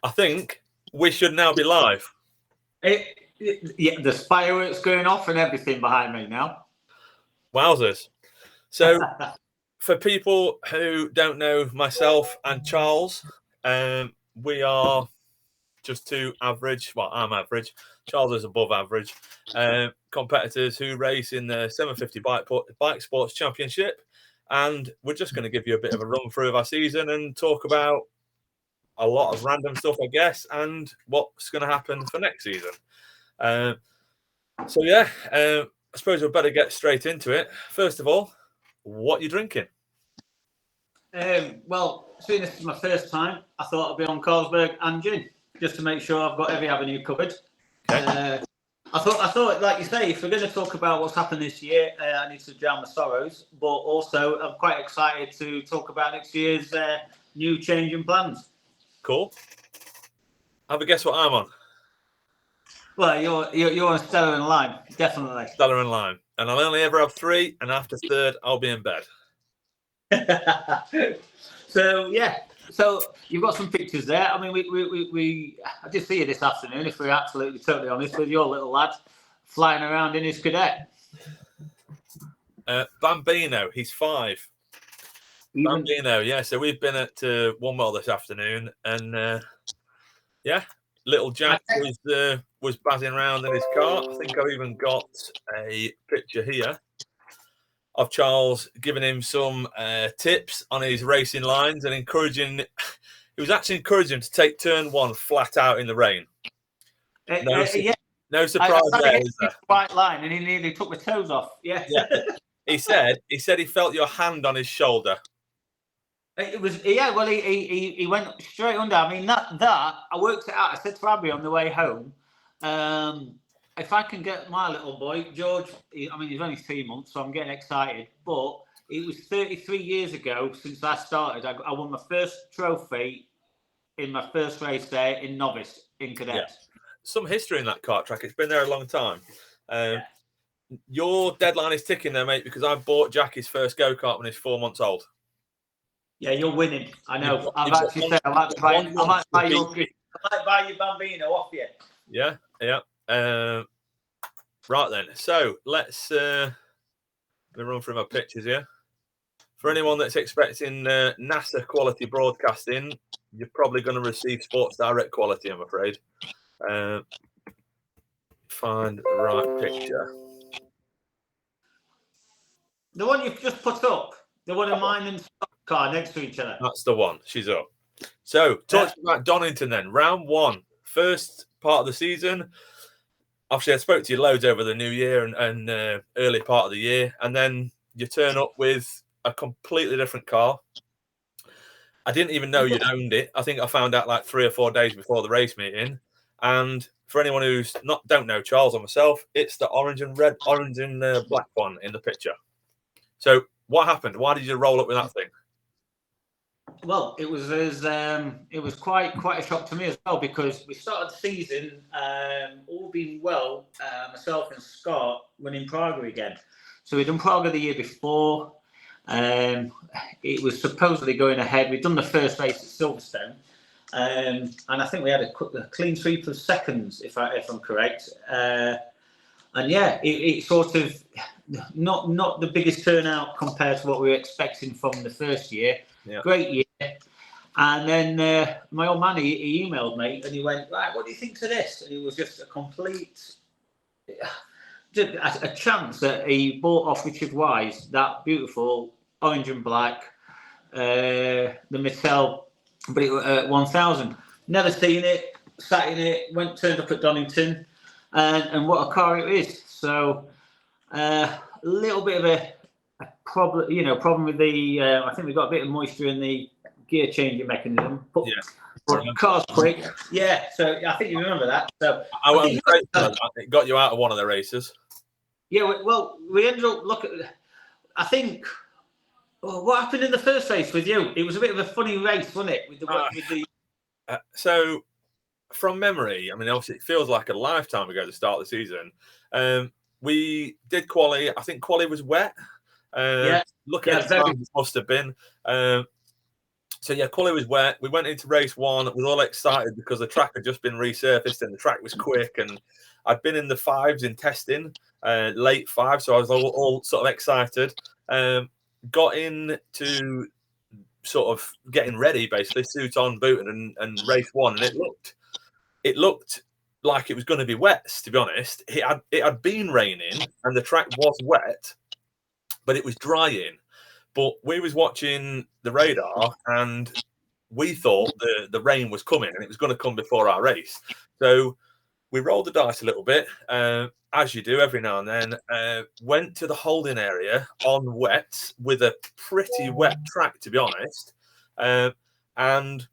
I think we should now be live. Yeah, there's fireworks going off and everything behind me now. Wowzers. So, for people who don't know myself and Charles, we are just two average, well, I'm average, Charles is above average, competitors who race in the 750 Bikesports Championship. And we're just going to give you a bit of a run through of our season and talk about a lot of random stuff, I guess, and what's going to happen for next season. I suppose we'd better get straight into it. First of all, what are you drinking? Well, seeing this is my first time, I thought I'd be on Carlsberg and gin, just to make sure I've got every avenue covered. Okay. I thought, like you say, if we're going to talk about what's happened this year, I need to drown my sorrows. But also, I'm quite excited to talk about next year's new change in plans. Cool. Have a guess what I'm on. Well, you're on Stellar and Lime, definitely. Stellar and Lime, and I'll only ever have 3, and after third, I'll be in bed. So you've got some pictures there. I mean, I did see you this afternoon. If we're absolutely totally honest, with your little lad flying around in his cadet. Bambino, he's 5. Bambino, yeah. So we've been at One this afternoon, and little Jack was buzzing around in his car. I think I've even got a picture here of Charles giving him some tips on his racing lines and encouraging. He was actually encouraging him to take turn 1 flat out in the rain. No surprise there, is there? White line, and he nearly took my toes off. Yeah. He said he felt your hand on his shoulder. It was Well, he went straight under. I mean that I worked it out. I said to Abby on the way home, if I can get my little boy George, he's only 3 months, so I'm getting excited. But it was 33 years ago since I started. I won my first trophy in my first race there in novice in cadet. Yeah. Some history in that kart track. It's been there a long time. Your deadline is ticking there, mate, because I bought Jack his first go-kart when he's 4 months old. Yeah, you're winning. I know. I've actually said I might buy your Bambino off you. Yeah. Right then. So let's let me run through my pictures here. For anyone that's expecting NASA quality broadcasting, you're probably going to receive Sports Direct quality, I'm afraid. Find the right picture. The one you've just put up. The one in mine and car next to each other. That's the one. She's up. So, talk about Donington then. Round 1, first part of the season. Obviously, I spoke to you loads over the new year and early part of the year, and then you turn up with a completely different car. I didn't even know you'd owned it. I think I found out like 3 or 4 days before the race meeting. And for anyone who's don't know Charles or myself, it's the orange and black one in the picture. So, what happened? Why did you roll up with that thing? Well, it was quite a shock to me as well, because we started the season all being well, myself and Scott winning Praga again. So we'd done Praga the year before. It was supposedly going ahead. We'd done the first race at Silverstone, and I think we had a clean sweep of seconds, if I'm correct. And yeah, it sort of not the biggest turnout compared to what we were expecting from the first year. Yeah. Great year. And then my old man, he emailed me and he went, right, what do you think to this? And it was just a complete, a chance that he bought off Richard Wise, that beautiful orange and black, the Mattel, but it was 1000. Never seen it, sat in it, turned up at Donington, and what a car it is. So a little bit of a problem with the, I think we got a bit of moisture in the gear changing mechanism. But the car's quick. Yeah, so I think you remember that. So it got you out of one of the races. Yeah, well, we ended up I think, what happened in the first race with you? It was a bit of a funny race, wasn't it? So, from memory, I mean, obviously it feels like a lifetime ago to start the season. We did quali. I think quali was wet. Looking at the time, it must have been. So yeah, quali was wet. We went into race one. We were all excited because the track had just been resurfaced and the track was quick. And I'd been in the fives in testing, late five, so I was all sort of excited. Got into sort of getting ready, basically suit on, boot, and race one, and it looked like it was going to be wet. To be honest, it had been raining and the track was wet, but it was drying. But we was watching the radar and we thought the rain was coming and it was going to come before our race. So we rolled the dice a little bit, as you do every now and then. Went to the holding area on wet with a pretty wet track, to be honest. And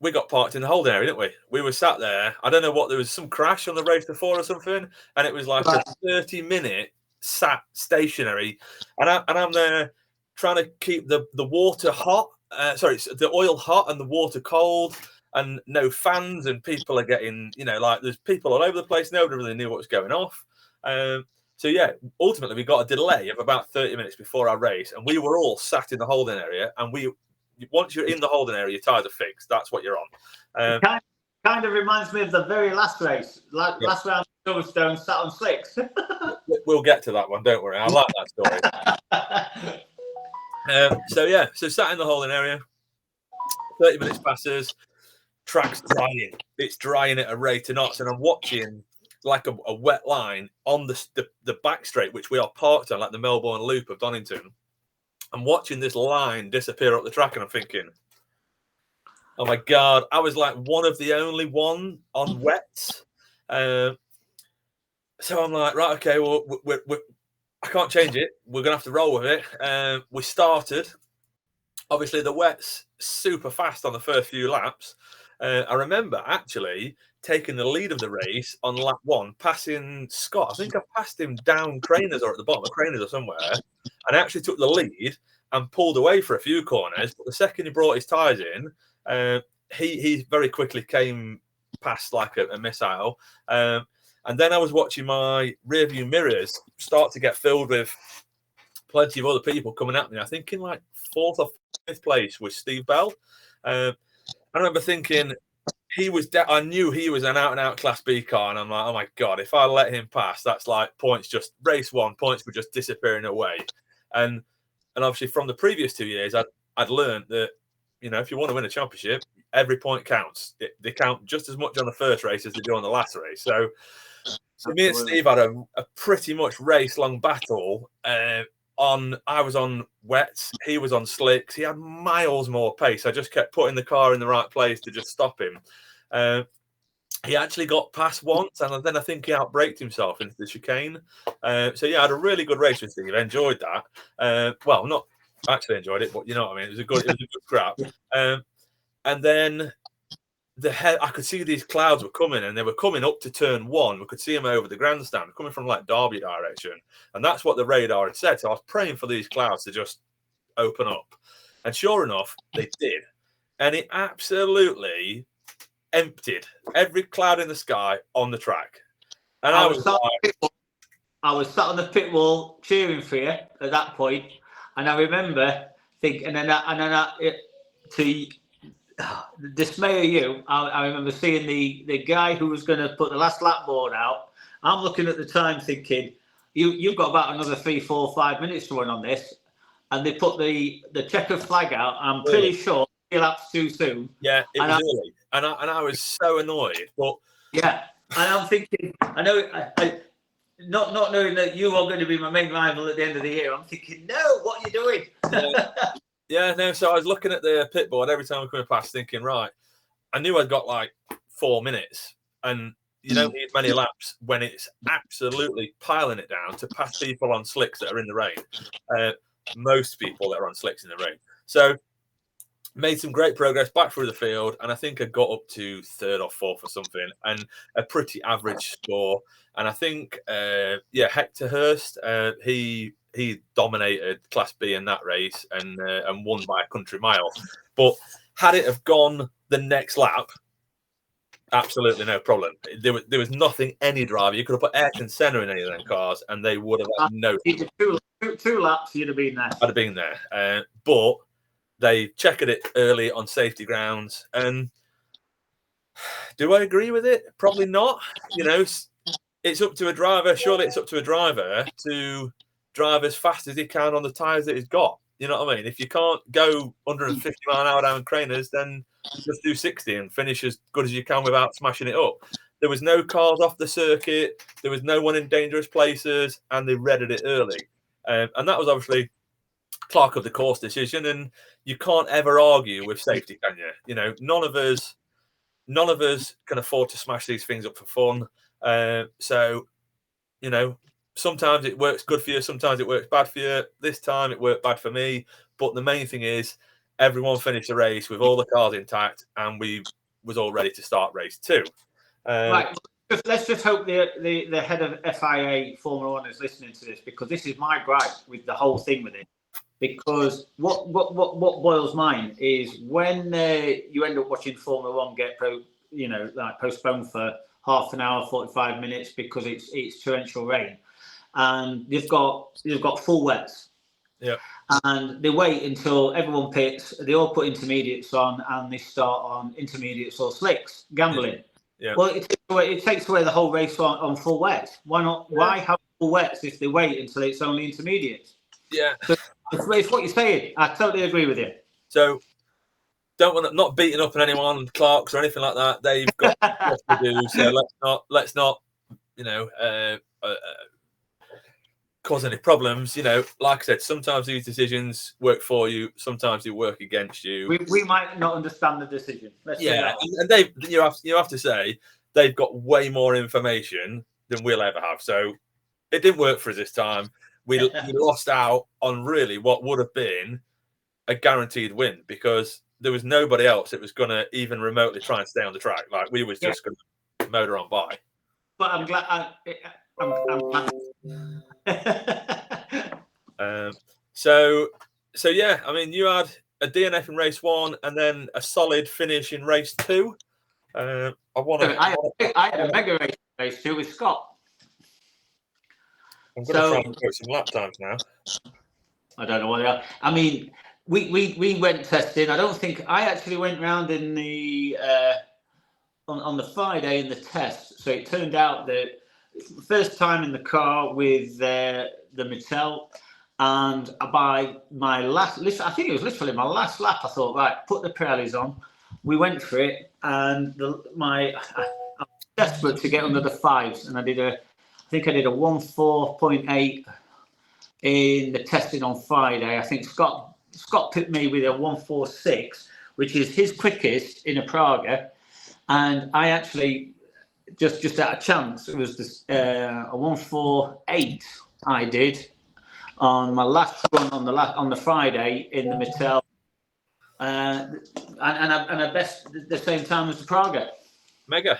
we got parked in the holding area, didn't we? We were sat there. I don't know what, there was some crash on the race before or something. And it was like a 30-minute sat stationary. And I'm there trying to keep the water hot. The oil hot and the water cold. And no fans, and people are getting, like there's people all over the place. Nobody really knew what was going off. So yeah, ultimately we got a delay of about 30 minutes before our race, and we were all sat in the holding area. And once you're in the holding area, your tires are fixed. That's what you're on. Kind of reminds me of the very last race, last round of Silverstone, sat on slicks. We'll get to that one. Don't worry. I like that story. So sat in the holding area. 30 minutes passes. Track's drying. It's drying at a rate of knots, and I'm watching like a wet line on the back straight, which we are parked on, like the Melbourne Loop of Donington. I'm watching this line disappear up the track, and I'm thinking, oh my God, I was like one of the only one on wet. So I'm like, right, okay, well, I can't change it. We're going to have to roll with it. We started. Obviously, the wet's super fast on the first few laps. I remember actually taking the lead of the race on lap one, passing Scott. I think I passed him down Craners or at the bottom of Craners or somewhere, and I actually took the lead and pulled away for a few corners. But the second he brought his tyres in, he very quickly came past like a missile. And then I was watching my rearview mirrors start to get filled with plenty of other people coming at me. I think in like fourth or fifth place was Steve Bell. I remember thinking I knew he was an out-and-out Class B car, and I'm like, oh my God, if I let him pass, that's like points, just race one, points were just disappearing away. And obviously from the previous 2 years, I'd learned that, if you want to win a championship, every point counts. They count just as much on the first race as they do on the last race. So me and Steve had a pretty much race-long battle. I was on wets, he was on slicks. He had miles more pace. I just kept putting the car in the right place to just stop him. He actually got past once, and then I think he outbraked himself into the chicane. So yeah, I had a really good race with Steve. I enjoyed that. Well, not actually enjoyed it, but you know what I mean. It was a good crap. And then I could see these clouds were coming, and they were coming up to turn one. We could see them over the grandstand, coming from like Derby direction, and that's what the radar had said. So I was praying for these clouds to just open up, and sure enough, they did, and it absolutely emptied every cloud in the sky on the track. And I was sat on the pit wall cheering for you at that point, and I remember thinking, to the dismay of you, I remember seeing the guy who was going to put the last lap board out. I'm looking at the time thinking, you've got about another 3, 4, 5 minutes to run on this. And they put the checkered flag out. I'm pretty sure 3 laps too soon. Yeah, it was early. And I was so annoyed. But yeah, and I'm thinking, I know, not knowing that you are going to be my main rival at the end of the year, I'm thinking, no, what are you doing? Yeah, no, so I was looking at the pit board every time I'm coming past thinking, right, I knew I'd got like 4 minutes, and you don't need many laps when it's absolutely piling it down to pass people on slicks that are in the rain. Most people that are on slicks in the rain. So made some great progress back through the field, and I think I got up to 3rd or 4th or something, and a pretty average score. And I think, Hector Hurst, he dominated Class B in that race and won by a country mile. But had it have gone the next lap, absolutely no problem. There was nothing any driver. You could have put Ayrton Senna in any of them cars, and they would have had no. Two laps, you'd have been there. I'd have been there. But They checkered it early on safety grounds. And do I agree with it? Probably not. You know, it's up to a driver. Surely it's up to a driver to drive as fast as he can on the tyres that he's got. You know what I mean? If you can't go 150 mile an hour down Craners, then just do 60 and finish as good as you can without smashing it up. There was no cars off the circuit. There was no one in dangerous places, and they redded it early. And that was obviously clerk of the course decision. And you can't ever argue with safety, can you? You know, none of us can afford to smash these things up for fun. So, you know, sometimes it works good for you, sometimes it works bad for you. This time it worked bad for me. But the main thing is everyone finished the race with all the cars intact, and we was all ready to start race 2. Right. Let's just hope the head of FIA Formula One is listening to this, because this is my gripe with the whole thing with it. Because what boils mine is when you end up watching Formula One get postponed for half an hour, 45 minutes because it's torrential rain, and you've got full wets. Yeah. And they wait until everyone pits. They all put intermediates on, and they start on intermediates or slicks, gambling. Yeah. Well, it takes away the whole race on full wets. Why not? Yeah. Why have full wets if they wait until it's only intermediates? Yeah. So it's what you're saying. I totally agree with you. So don't want to, not beating up on anyone, Clarks or anything like that. They've got stuff to do. So let's not, you know, cause any problems. You know, like I said, sometimes these decisions work for you, sometimes they work against you. We might not understand the decision. And you have to say they've got way more information than we'll ever have. So it didn't work for us this time. We lost out on really what would have been a guaranteed win, because there was nobody else that was going to even remotely try and stay on the track. Like, we was just going to motor on by. But I'm glad. So yeah, I mean, you had a DNF in race 1 and then a solid finish in race 2. I had a mega race in race 2 with Scott. I'm going to try and put some lap times now. I don't know what they are. I mean, we went testing. I don't think I actually went round in the on the Friday in the test. So it turned out that first time in the car with the Mattel, and by my last, I think it was literally my last lap, I thought, right, put the Pirellis on. We went for it, and I was desperate to get under the 5s, and I think I did a 1.4.8 in the testing on Friday. I think Scott picked me with a 1.46, which is his quickest in a Praga, and I actually just out of chance, it was this, a 1.48 I did on my last run on the Friday in the Mattel, and I best the same time as the Praga. Mega.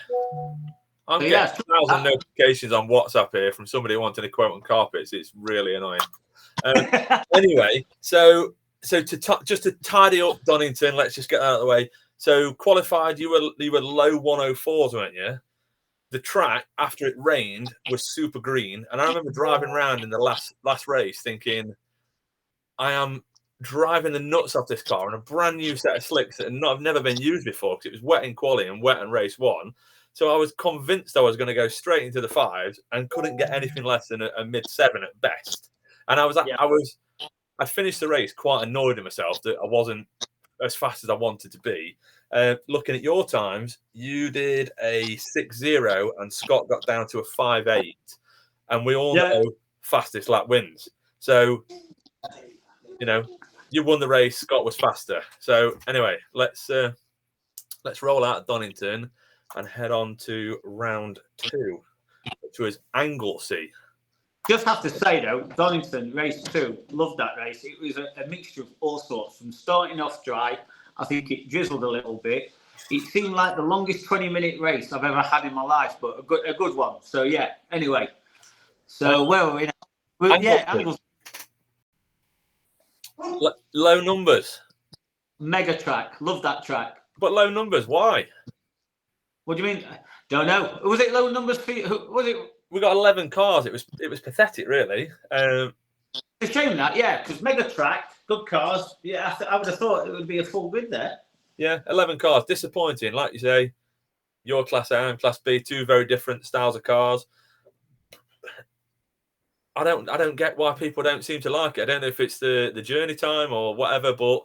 I'm getting 1,000 notifications on WhatsApp here from somebody wanting a quote on carpets. It's really annoying. Anyway, so just to tidy up Donington, let's just get that out of the way. So qualified, you were low 104s, weren't you? The track after it rained was super green, and I remember driving around in the last race thinking, I am driving the nuts off this car on a brand new set of slicks that have never been used before, because it was wet in quali and wet in race 1. So I was convinced I was going to go straight into the 5s and couldn't get anything less than a mid-7 at best. And I finished the race quite annoyed at myself that I wasn't as fast as I wanted to be. Looking at your times, you did a 6.0 and Scott got down to a 5.8, and we all know fastest lap wins. So, you know, you won the race. Scott was faster. So anyway, let's roll out of Donington and head on to round 2, which was Anglesey. Just have to say though, Donington race 2, loved that race. It was a mixture of all sorts, from starting off dry. I think it drizzled a little bit. It seemed like the longest 20-minute race I've ever had in my life, but a good one. So yeah. Anyway, so where were we now? Anglesey. Low numbers. Mega track. Love that track. But low numbers. Why? What do you mean? Don't know. Was it low numbers for you? Was it? We got 11 cars. It was pathetic, really. It's a shame that, because mega track, good cars. Yeah, I would have thought it would be a full grid there. Yeah, 11 cars. Disappointing, like you say. Your Class A and Class B, two very different styles of cars. I don't get why people don't seem to like it. I don't know if it's the journey time or whatever, but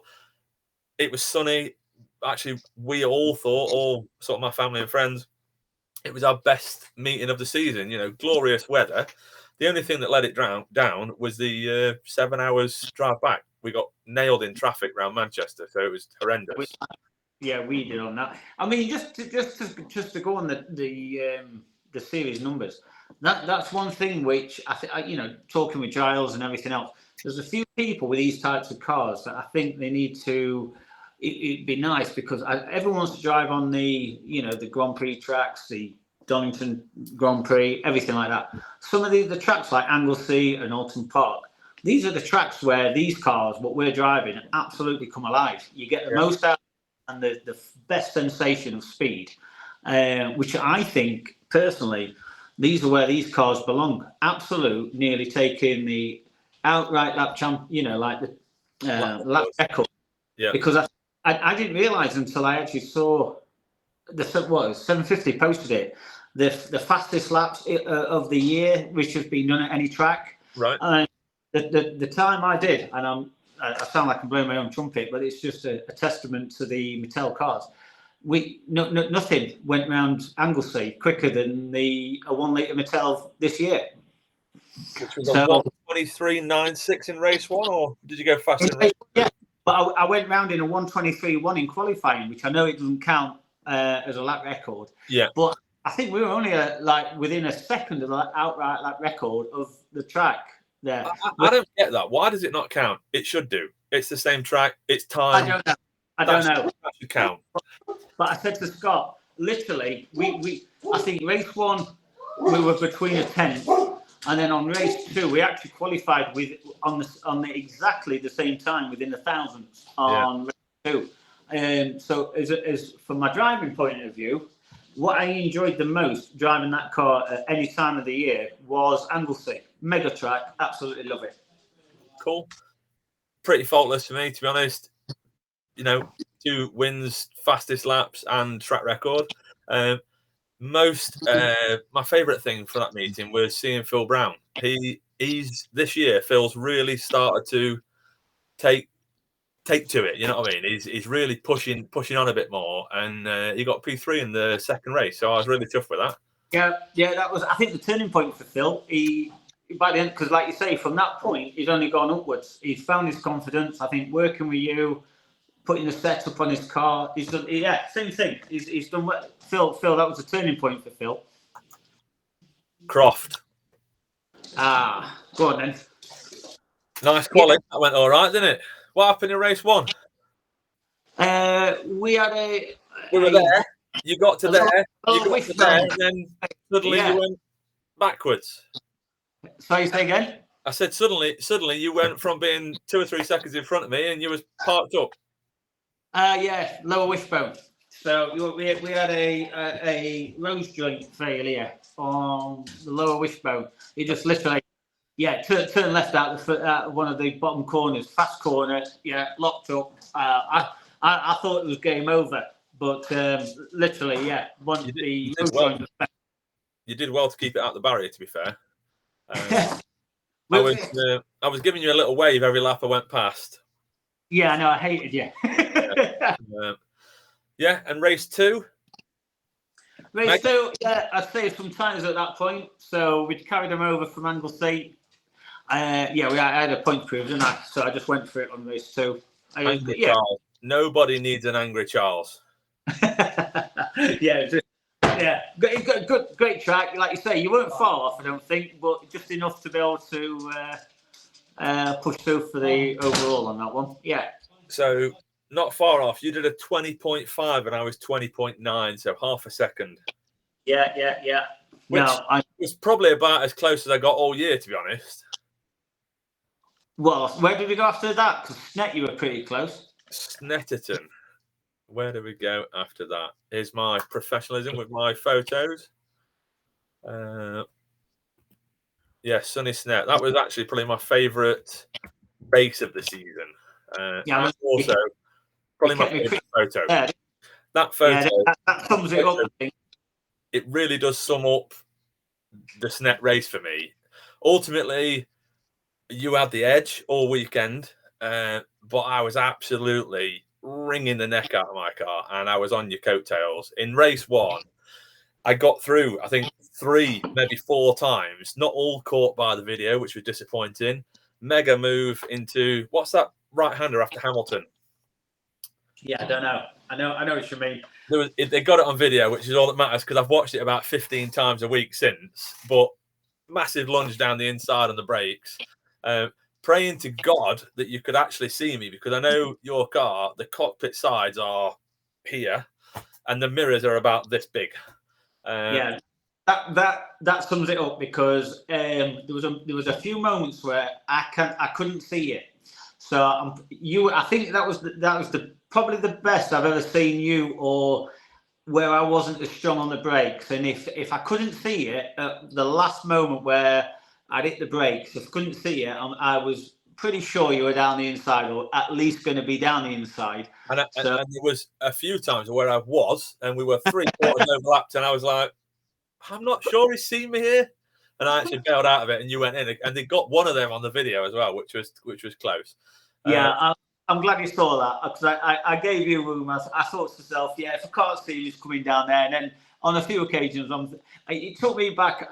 it was sunny. Actually, we all thought, all sort of my family and friends, it was our best meeting of the season. Glorious weather. The only thing that let it down was the 7 hours drive back. We got nailed in traffic around Manchester, so it was horrendous. We did on that. I mean, just to go on the series numbers. That's one thing which I think, talking with Giles and everything else. There's a few people with these types of cars that I think they need to. It'd be nice because everyone wants to drive on the Grand Prix tracks, the Donington Grand Prix, everything like that. Some of the tracks like Anglesey and Alton Park. These are the tracks where these cars, what we're driving, absolutely come alive. You get the most out and the best sensation of speed, which I think personally. These are where these cars belong. Absolute, nearly taking the outright lap like the lap record. Yeah. Because I didn't realise until I actually saw 750 posted it, the fastest laps of the year, which has been done at any track. Right. And the time I did, and I sound like I'm blowing my own trumpet, but it's just a testament to the Mattel cars. Nothing went round Anglesey quicker than a 1 litre Mattel this year. Which was a 1:23.96 in race one, or did you go faster in race? Yeah, but I went round in a 1:23.1 in qualifying, which I know it doesn't count as a lap record. Yeah. But I think we were only within a second of the outright lap record of the track there. I don't get that. Why does it not count? It should do. It's the same track. It's time. I don't know. That should count. But I said to Scott, literally, I think race one, we were between a 10th, and then on race two, we actually qualified on the exactly the same time within the thousandths on race two. So as from my driving point of view, what I enjoyed the most driving that car at any time of the year was Anglesey. Mega track, absolutely love it. Cool. Pretty faultless for me, to be honest. 2 wins, fastest laps, and track record. My favourite thing for that meeting was seeing Phil Brown. This year, Phil's really started to take to it. You know what I mean? He's really pushing on a bit more, and he got P3 in the second race, so I was really tough with that. Yeah, that was, I think, the turning point for Phil. He by the end, because like you say, from that point, he's only gone upwards. He's found his confidence. I think working with you, putting the setup on his car, he's done. Yeah, same thing. He's done well. Phil, that was a turning point for Phil. Croft. Go on then. Nice quality. That went all right, didn't it? What happened in race one? We were there. You got to there. And then suddenly you went backwards. Sorry, say again? I said suddenly you went from being 2 or 3 seconds in front of me and you was parked up. Lower wishbone. So we had a rose joint failure on the lower wishbone. It just literally, turn left out one of the bottom corners, fast corner, locked up. I thought it was game over, but literally, You did well to keep it out the barrier, to be fair. I was giving you a little wave every lap I went past. Yeah, no, I hated you. And race two? Race two, I saved some tires at that point, so we carried them over from Anglesey. I had a point proof, didn't I? So I just went for it on race two. Charles. Nobody needs an angry Charles. Great track. Like you say, you weren't far off, I don't think, but just enough to be able to push through for the overall on that one. Yeah. So not far off. You did a 20.5 and I was 20.9, so half a second. Yeah. Which was probably about as close as I got all year, to be honest. Well, where did we go after that? Because Snet, you were pretty close. Snetterton. Where do we go after that? Here's my professionalism with my photos. Yeah, Sunny Snare. That was actually probably my favourite race of the season. And also probably my favourite photo. There. That photo, that sums it up, I think. It really does sum up the SNET race for me. Ultimately, you had the edge all weekend, but I was absolutely wringing the neck out of my car, and I was on your coattails. In race one, I got through, I think, 3, maybe 4 times, not all caught by the video, which was disappointing. Mega move into, what's that right-hander after Hamilton? Yeah, I don't know. I know what you mean. They got it on video, which is all that matters, because I've watched it about 15 times a week since. But massive lunge down the inside on the brakes. Praying to God that you could actually see me, because I know your car, the cockpit sides are here, and the mirrors are about this big. Yeah, that sums it up, because there was a few moments where I couldn't see it. So I think that was probably the best I've ever seen you, or where I wasn't as strong on the brakes. And if I couldn't see it at the last moment where I'd hit the brakes, if I couldn't see it, I was pretty sure you were down the inside, or at least going to be down the inside. And there was a few times where I was, and we were 3/4 overlapped, and I was like, I'm not sure he's seen me here. And I actually bailed out of it, and you went in, and they got one of them on the video as well, which was close. Yeah, I'm glad you saw that, because I gave you room. I thought to myself, yeah, if I can't see him, he's coming down there. And then on a few occasions, it took me back.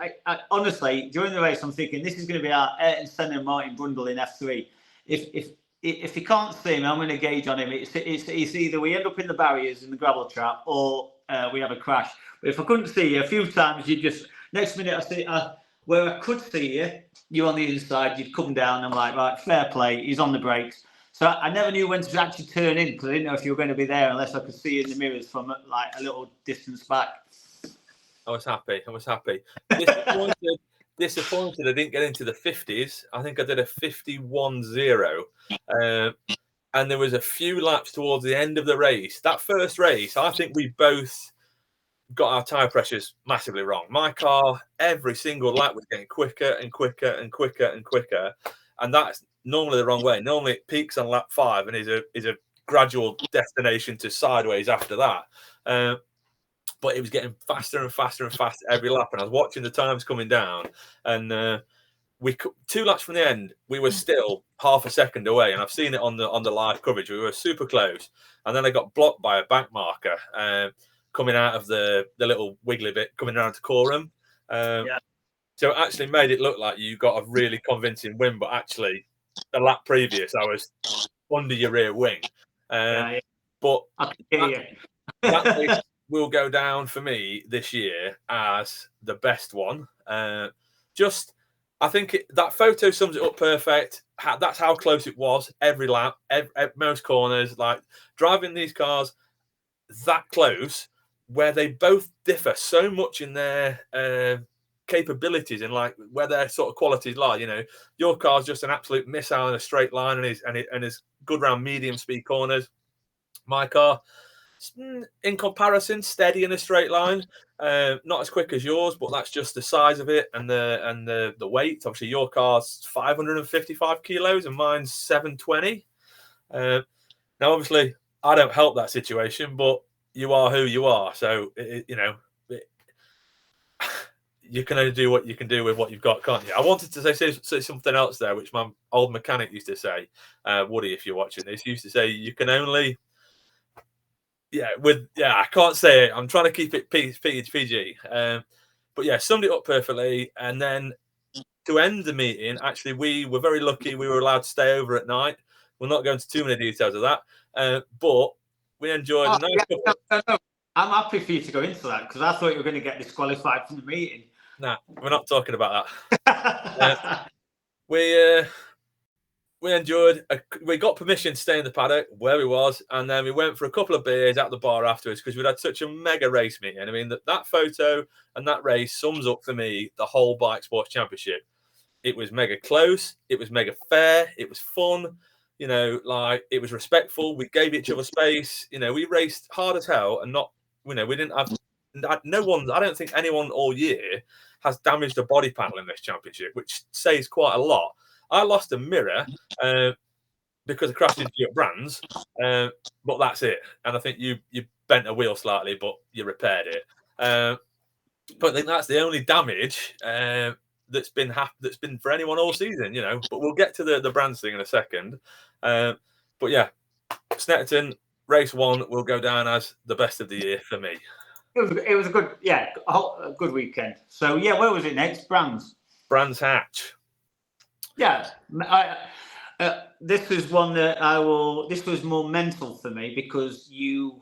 Honestly, during the race, I'm thinking this is going to be our Ayrton Senna and Martin Brundle in F3. If he can't see him, I'm going to gauge on him. It's either we end up in the barriers in the gravel trap, or we have a crash. But if I couldn't see you, a few times you just next minute I see where I could see you on the inside, you'd come down. I'm like, right, fair play. He's on the brakes. So I never knew when to actually turn in, because I didn't know if you were going to be there unless I could see you in the mirrors from like a little distance back. I was happy. Disappointed I didn't get into the 50s. I think I did a 51.0. And there was a few laps towards the end of the race. That first race, I think we both got our tyre pressures massively wrong. My car, every single lap was getting quicker and quicker and quicker and quicker. And that's normally the wrong way. Normally it peaks on lap 5 and is a gradual destination to sideways after that. But it was getting faster and faster and faster every lap. And I was watching the times coming down. And 2 laps from the end, we were still half a second away. And I've seen it on the live coverage. We were super close. And then I got blocked by a bank marker coming out of the little wiggly bit coming around to Coram. So it actually made it look like you got a really convincing win, but actually the lap previous I was under your rear wing. But that race will go down for me this year as the best one. I think that photo sums it up perfect. That's how close it was every lap, most corners. Like driving these cars that close, where they both differ so much in their capabilities and like where their sort of qualities lie. You know, your car's just an absolute missile in a straight line and is good around medium speed corners. My car, in comparison, steady in a straight line. Not as quick as yours, but that's just the size of it and the weight. Obviously, your car's 555 kilos and mine's 720. Now, obviously, I don't help that situation, but you are who you are. So, you can only do what you can do with what you've got, can't you? I wanted to say something else there, which my old mechanic used to say. Woody, if you're watching this, used to say you can only... I can't say it. I'm trying to keep it PG. But yeah, summed it up perfectly. And then to end the meeting, actually, we were very lucky. We were allowed to stay over at night. We'll not go into too many details of that. But we enjoyed a nice couple. I'm happy for you to go into that, because I thought you were going to get disqualified from the meeting. Nah, we're not talking about that. We enjoyed. We got permission to stay in the paddock where we was, and then we went for a couple of beers at the bar afterwards because we'd had such a mega race meeting. I mean, that photo and that race sums up for me the whole Bikesports Championship. It was mega close. It was mega fair. It was fun. You know, like it was respectful. We gave each other space. You know, we raced hard as hell, and not. You know, we didn't have no one, I don't think anyone all year has damaged a body panel in this championship, which says quite a lot. I lost a mirror because I crashed into your Brands, but that's it. And I think you bent a wheel slightly, but you repaired it. But I think that's the only damage that's been for anyone all season, you know. But we'll get to the Brands thing in a second. But yeah, Snetterton race 1 will go down as the best of the year for me. It was a good, a good weekend. So yeah, where was it next? Brands Hatch. Yeah, this is one that This was more mental for me because you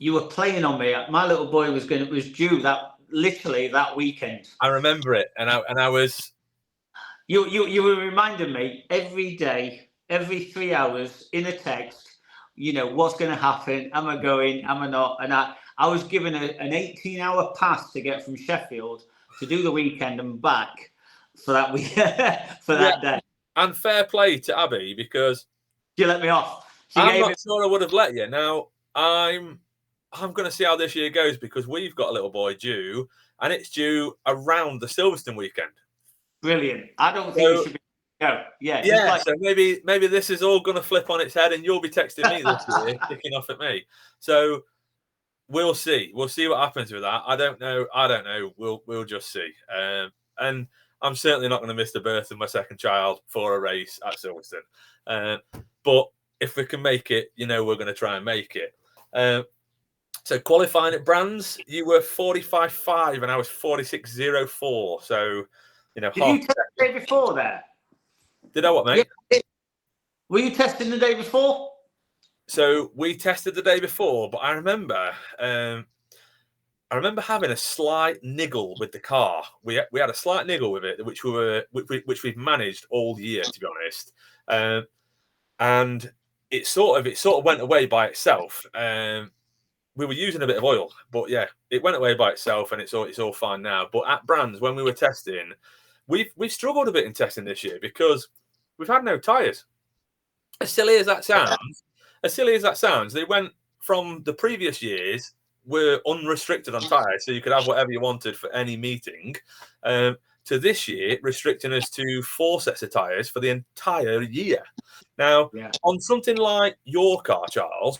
were playing on me. My little boy was due literally that weekend. I remember it, and I was. You were reminding me every day, every 3 hours in a text. You know what's going to happen. Am I going? Am I not? And I was given an 18-hour pass to get from Sheffield to do the weekend and back for that week for that day. And fair play to Abby because she let me off. I'm not sure I would have let you. Now I'm going to see how this year goes because we've got a little boy due, and it's due around the Silverstone weekend. Brilliant. I don't think you should be. No, yeah. So maybe this is all going to flip on its head, and you'll be texting me this year, kicking off at me. So we'll see. We'll see what happens with that. I don't know. We'll just see. And I'm certainly not going to miss the birth of my second child for a race at Silverstone. But if we can make it, you know, we're going to try and make it. So qualifying at Brands, you were 45.5 and I was 46.04. So, you know, did you test the day before there? Did I what, mate? Yeah. Were you testing the day before? So we tested the day before, but I remember having a slight niggle with the car. We had a slight niggle with it, which we've managed all year, to be honest. And it sort of went away by itself. We were using a bit of oil, but yeah, it went away by itself, and it's all fine now. But at Brands, when we were testing, we've struggled a bit in testing this year because we've had no tyres. As silly as that sounds, they went from the previous years were unrestricted on tyres, so you could have whatever you wanted for any meeting, to this year restricting us to 4 sets of tyres for the entire year. Now, on something like your car, Charles,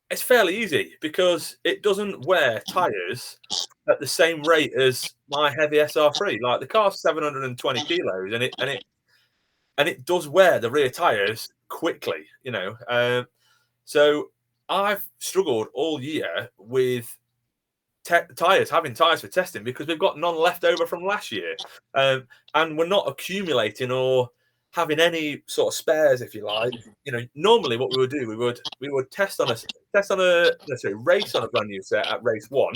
it's fairly easy because it doesn't wear tyres at the same rate as my heavy SR3. Like the car's 720 kilos, and it does wear the rear tyres quickly, you know. So I've struggled all year with having tyres for testing because we've got none left over from last year, and we're not accumulating or having any sort of spares, if you like. You know, normally what we would do, we would race on a brand new set at race 1,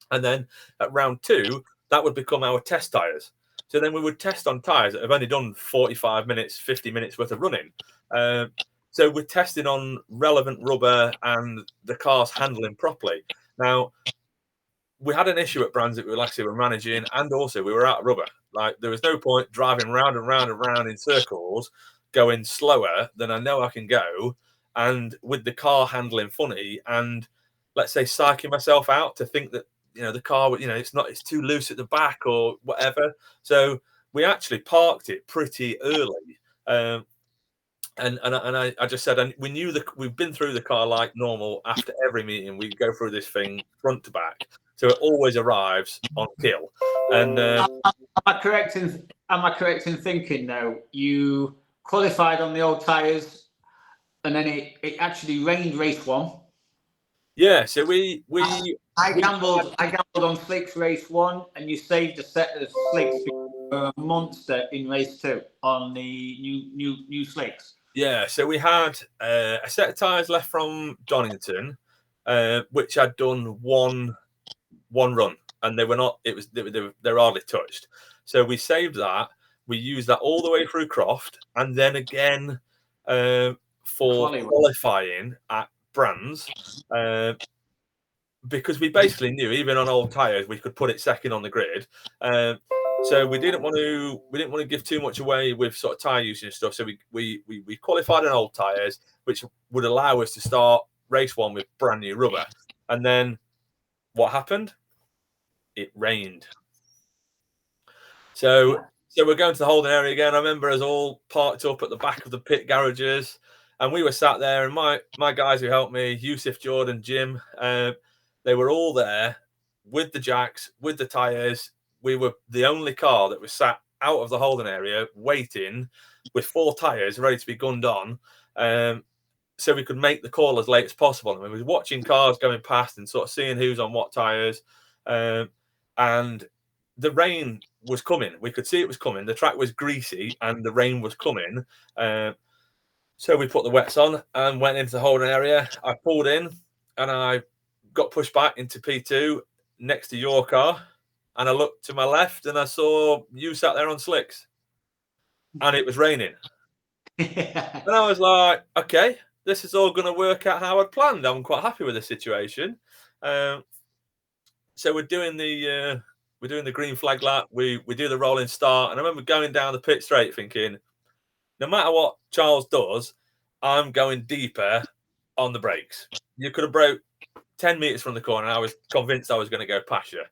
and then at round 2 that would become our test tyres. So then we would test on tyres that have only done 45 minutes, 50 minutes worth of running. So we're testing on relevant rubber and the car's handling properly. Now, we had an issue at Brands that we were managing, and also we were out of rubber. Like there was no point driving round and round and round in circles, going slower than I know I can go, and with the car handling funny, and let's say psyching myself out to think that, you know, the car, you know, it's too loose at the back or whatever. So we actually parked it pretty early. And I just said, and we knew we've been through the car like normal. After every meeting, we go through this thing front to back, so it always arrives on kill. And am I correct in thinking though you qualified on the old tyres, and then it actually rained race 1? Yeah, so I gambled on slicks race 1, and you saved a set of slicks for a monster in race 2 on the new slicks. Yeah, so we had a set of tyres left from Donington, which had done one run, and they were not. They're hardly touched. So we saved that. We used that all the way through Croft, and then again for qualifying at Brands, because we basically knew even on old tyres we could put it second on the grid. So we didn't want to give too much away with sort of tyre usage and stuff. So we qualified on old tyres, which would allow us to start race 1 with brand new rubber, and then What happened? It rained. So we're going to the holding area again. I remember us all parked up at the back of the pit garages, and we were sat there. And my guys who helped me, Yusuf, Jordan, Jim, they were all there with the jacks, with the tyres. We were the only car that was sat out of the holding area waiting with 4 tyres ready to be gunned on, so we could make the call as late as possible. And we were watching cars going past and sort of seeing who's on what tyres, and the rain was coming. We could see it was coming. The track was greasy and the rain was coming. So we put the wets on and went into the holding area. I pulled in and I got pushed back into P2 next to your car. And I looked to my left and I saw you sat there on slicks. And it was raining. And I was like, okay, this is all going to work out how I'd planned. I'm quite happy with the situation. So we're doing the green flag lap. We do the rolling start. And I remember going down the pit straight thinking, no matter what Charles does, I'm going deeper on the brakes. You could have broke 10 metres from the corner. I was convinced I was going to go past you.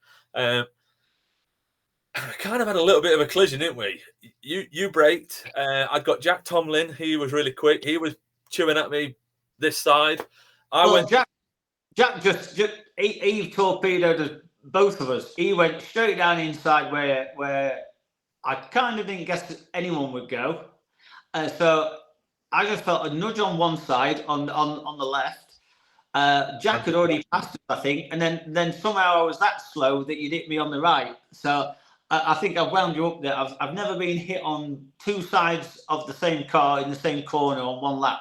We kind of had a little bit of a collision, didn't we? You braked. I'd got Jack Tomlin. He was really quick. He was chewing at me this side. Jack just he torpedoed both of us. He went straight down inside where I kind of didn't guess anyone would go. So I just felt a nudge on one side on the left. Jack had already passed us, I think, and then somehow I was that slow that you hit me on the right. So I think I've wound you up there. I've never been hit on 2 sides of the same car in the same corner on one lap.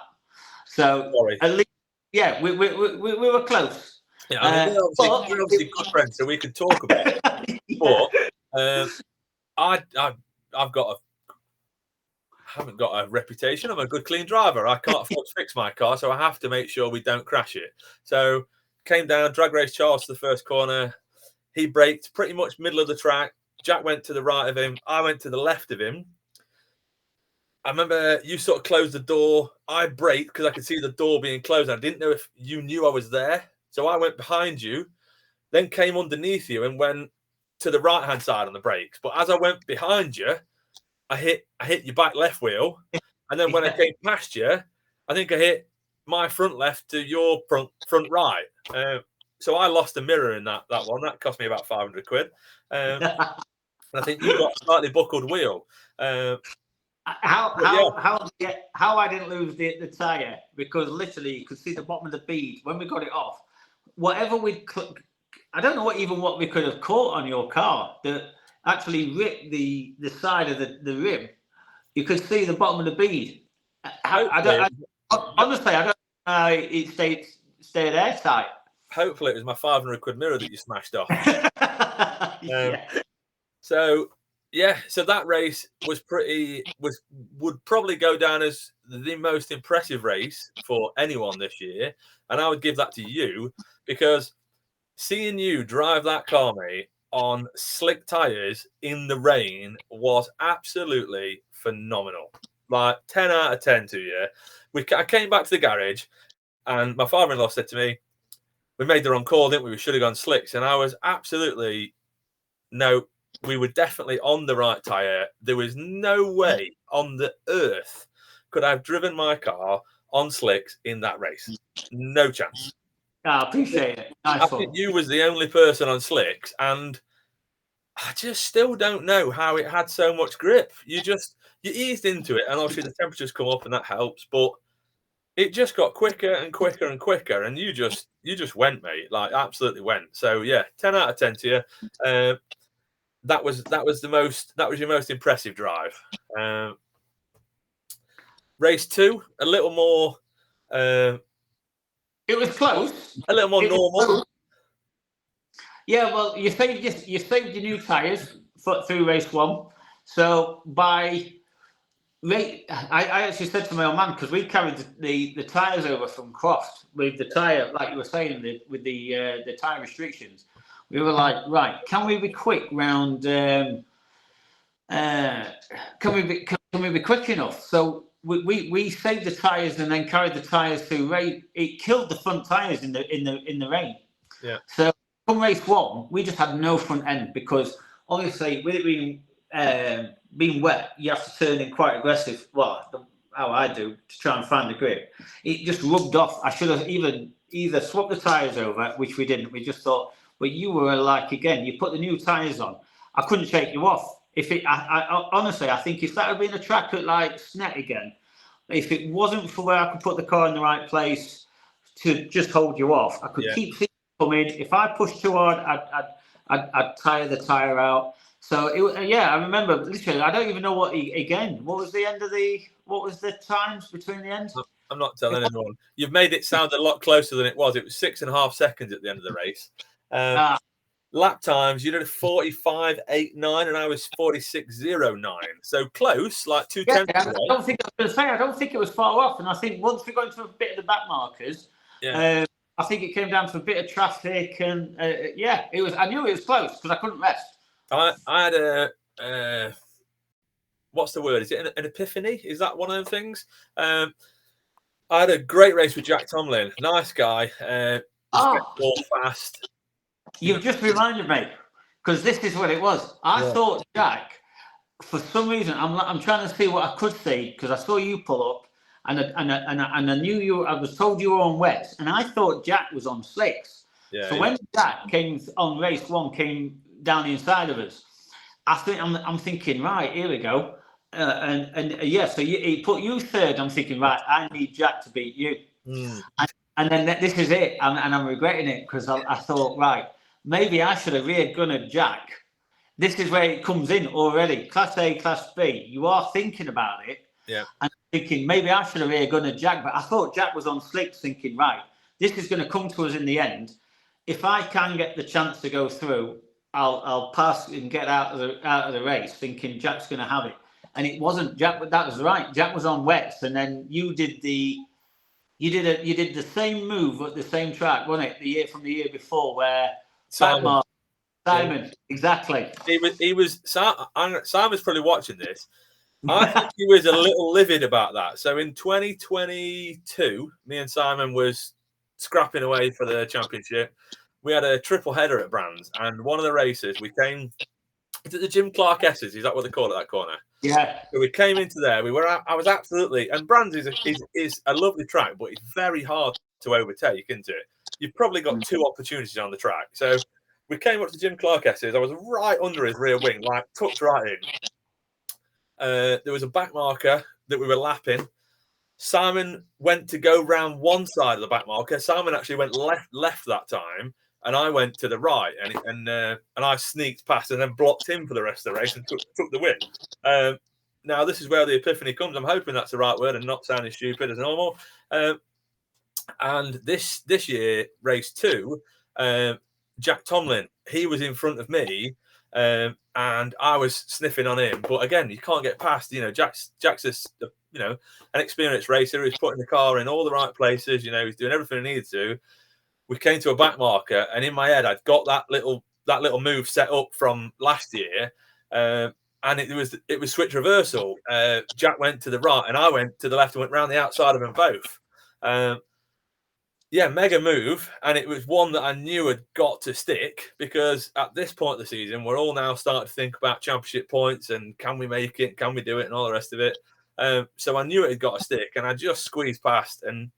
So at least, yeah, we were close. Yeah, I mean, we're obviously good friends, so we could talk about it. Yeah. But I haven't got a reputation. I'm a good, clean driver. I can't afford to fix my car, so I have to make sure we don't crash it. So came down, drag race Charles to the first corner. He braked pretty much middle of the track. Jack went to the right of him. I went to the left of him. I remember you sort of closed the door. I braked because I could see the door being closed. I didn't know if you knew I was there. So I went behind you, then came underneath you and went to the right-hand side on the brakes. But as I went behind you, I hit your back left wheel. And then when I came past you, I think I hit my front left to your front right. So I lost a mirror in that one. That cost me about 500 quid. And I think you got a slightly buckled wheel. How I didn't lose the tyre, because literally you could see the bottom of the bead when we got it off. Whatever I don't know what we could have caught on your car that actually ripped the side of the rim. You could see the bottom of the bead. Honestly, I don't know how it stayed airtight. Hopefully, it was my 500 quid mirror that you smashed off. Yeah. So that race would probably go down as the most impressive race for anyone this year, and I would give that to you, because seeing you drive that car, mate, on slick tyres in the rain was absolutely phenomenal. Like 10 out of 10 to you. I came back to the garage, and my father-in-law said to me, "We made the wrong call, didn't we? We should have gone slicks." And I was absolutely no. We were definitely on the right tyre. There was no way on the earth could I have driven my car on slicks in that race. No chance. I appreciate it. Nice. I think you was the only person on slicks, and I just still don't know how it had so much grip. You eased into it, and obviously the temperatures come up, and that helps. But it just got quicker and quicker and quicker, and you just went, mate, like absolutely went. So yeah, 10 out of 10 to you. That was your most impressive drive. Race 2, a little more. It was close. A little more normal. Yeah, well, you saved your new tyres through race 1. So I actually said to my old man, because we carried the tyres over from Croft with the tyre, like you were saying, with the tyre restrictions. We were like, right, can we be quick round? Can we be quick enough? So we saved the tyres and then carried the tyres through rain. It killed the front tyres in the rain. Yeah. So come race one, we just had no front end because obviously with it being wet, you have to turn in quite aggressive. Well, how I do to try and find the grip. It just rubbed off. I should have either swapped the tyres over, which we didn't. We just thought, but you were like, again, you put the new tyres on. I couldn't shake you off. Honestly, I think if that had been a track at like Snet again, if it wasn't for where I could put the car in the right place to just hold you off, I could keep things coming. If I pushed too hard, I'd tire the tyre out. So I remember literally. I don't even know what was the end of what was the times between the ends? I'm not telling anyone. You've made it sound a lot closer than it was. It was 6.5 seconds at the end of the race. Lap times, you did a 45.89 and I was 46.09. So close, like 2 tenths. I don't think it was far off. And I think once we got into a bit of the back markers, I think it came down to a bit of traffic, and it was. I knew it was close because I couldn't rest. I had a what's the word? Is it an epiphany? Is that one of the things? I had a great race with Jack Tomlin. Nice guy. All fast. You've just reminded me, because this is what it was. I thought Jack, for some reason, I'm trying to see what I could see, because I saw you pull up, and I knew you. I was told you were on wets, and I thought Jack was on slicks. When Jack came on race one, came down the inside of us, I'm thinking, right, here we go, so he put you third. I'm thinking, right, I need Jack to beat you, and then this is it, and I'm regretting it because I thought, right, maybe I should have rear gunned Jack. This is where it comes in already. Class A, Class B. You are thinking about it. Yeah. And thinking, maybe I should have rear gunned Jack. But I thought Jack was on slicks, thinking, right, this is going to come to us in the end. If I can get the chance to go through, I'll pass and get out of the race, thinking Jack's going to have it. And it wasn't Jack. That was right. Jack was on wets, and then you did the same move at the same track, wasn't it? From the year before, where Simon, exactly. Simon's probably watching this. I think he was a little livid about that. So in 2022, me and Simon was scrapping away for the championship. We had a triple header at Brands, and one of the races we came. Is it the Jim Clark S's? Is that what they call it? That corner. Yeah. So we came into there. I was absolutely. And Brands is a lovely track, but it's very hard to overtake, isn't it? You've probably got 2 opportunities on the track. So we came up to Jim Clark S's. I was right under his rear wing, like tucked right in. There was a back marker that we were lapping. Simon went to go round one side of the back marker. Simon actually went left that time, and I went to the right, and I sneaked past and then blocked him for the rest of the race and took the win. Now this is where the epiphany comes. I'm hoping that's the right word and not sounding stupid as normal. And this year, race 2, Jack Tomlin, he was in front of me, and I was sniffing on him. But again, you can't get past. Jack's an experienced racer who's putting the car in all the right places. He's doing everything he needs to. We came to a back marker, and in my head, I'd got that little move set up from last year, and it was switch reversal. Jack went to the right, and I went to the left, and went round the outside of them both. Mega move, and it was one that I knew had got to stick, because at this point of the season, we're all now starting to think about championship points and can we make it, can we do it, and all the rest of it. So I knew it had got to stick, and I just squeezed past, and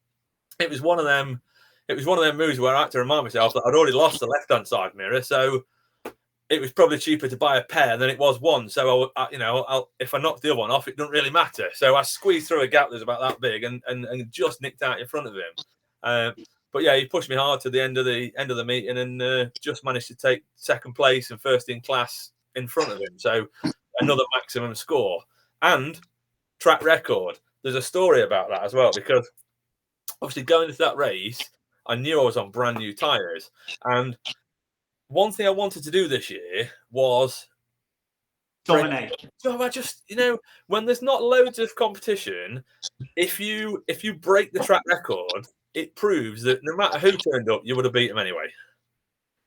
it was one of them. It was one of them moves where I had to remind myself that I'd already lost the left-hand side mirror, so it was probably cheaper to buy a pair than it was one. So if I knocked the other one off, it doesn't really matter. So I squeezed through a gap that was about that big and just nicked out in front of him. But yeah, he pushed me hard to the end of the meeting and just managed to take second place and first in class in front of him. So another maximum score and track record. There's a story about that as well, because obviously going into that race, I knew I was on brand new tyres. And one thing I wanted to do this year was dominate. So I just, when there's not loads of competition, if you break the track record, it proves that no matter who turned up, you would have beat them anyway.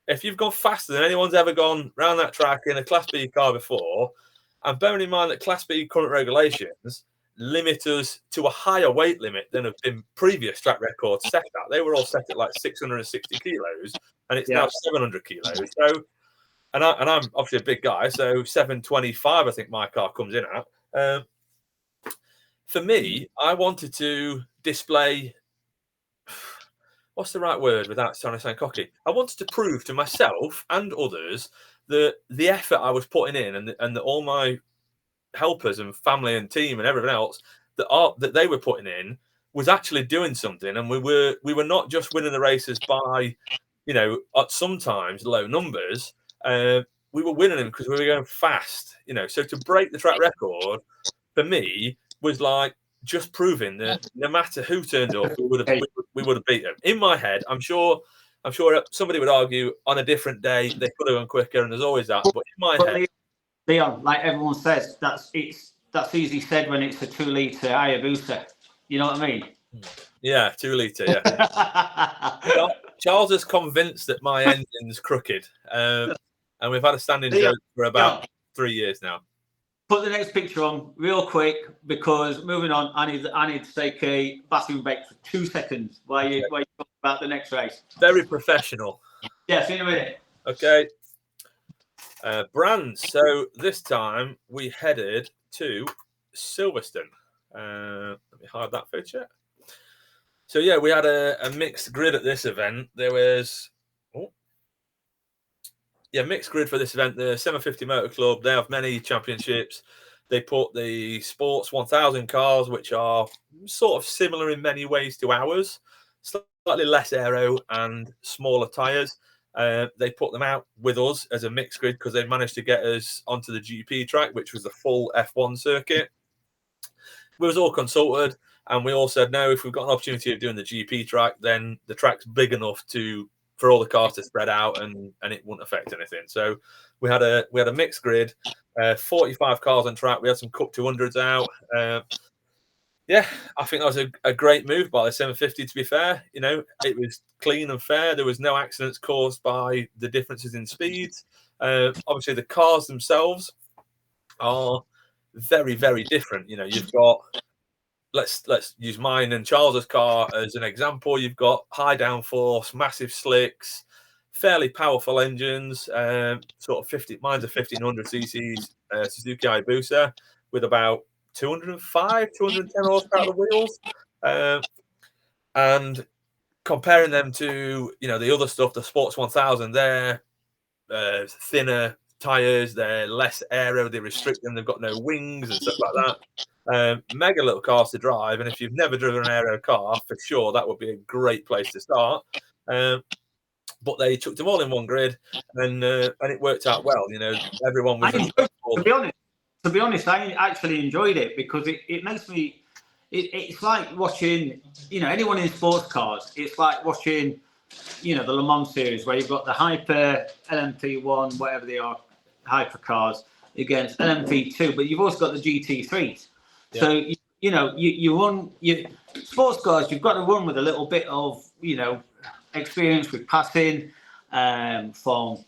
If you've gone faster than anyone's ever gone round that track in a Class B car before, and bearing in mind that Class B current regulations, limit us to a higher weight limit than have been previous track records set at. They were all set at like 660 kilos, and it's now 700 kilos. So, and I'm obviously a big guy, so 725, I think my car comes in at. For me, I wanted to display. What's the right word without trying to sound cocky? I wanted to prove to myself and others that the effort I was putting in, and that all my helpers and family and team and everything else that they were putting in was actually doing something, and we were not just winning the races by, at sometimes low numbers. We were winning them because we were going fast. So to break the track record for me was like just proving that no matter who turned up, we would have beat them. In my head, I'm sure somebody would argue on a different day they could have gone quicker, and there's always that. But in my head, Leon, like everyone says, that's easy said when it's a 2-litre Hayabusa. You know what I mean? Yeah, 2-litre. Yeah. Charles is convinced that my engine's crooked, and we've had a standing joke for about 3 years now. Put the next picture on real quick, because moving on, I need to take a bathroom break for 2 seconds while you talk about the next race. Very professional. Yeah, see you in a minute. Okay. Brands. So this time we headed to Silverstone. Let me hide that picture. So yeah, we had a mixed grid at this event. There was mixed grid for this event. The 750 Motor Club, they have many championships. They put the Sports 1000 cars, which are sort of similar in many ways to ours, slightly less aero and smaller tyres. They put them out with us as a mixed grid because they managed to get us onto the GP track, which was the full F1 circuit. We was all consulted, and we all said, no, if we've got an opportunity of doing the GP track, then the track's big enough for all the cars to spread out, and it wouldn't affect anything. So we had a mixed grid, 45 cars on track. We had some Cup 200s out. I think that was a great move by the 750, to be fair. It was clean and fair. There was no accidents caused by the differences in speeds. Obviously, the cars themselves are very, very different. You've got, let's use mine and Charles's car as an example. You've got high downforce, massive slicks, fairly powerful engines, sort of mine's a 1500 cc's Suzuki Hayabusa with about 205, 210 horsepower on the wheels. And comparing them to, the other stuff, the Sports 1000, they're thinner tyres, they're less aero, they restrict them, they've got no wings and stuff like that. Mega little cars to drive, and if you've never driven an aero car, for sure that would be a great place to start. But they took them all in one grid, and it worked out well. Everyone was. To be honest, I actually enjoyed it because it makes me. It's like watching, anyone in sports cars. It's like watching, the Le Mans series where you've got the Hyper LMP1, whatever they are, hyper cars against LMP2, but you've also got the GT3s. Yeah. So you run sports cars. You've got to run with a little bit of experience with passing. From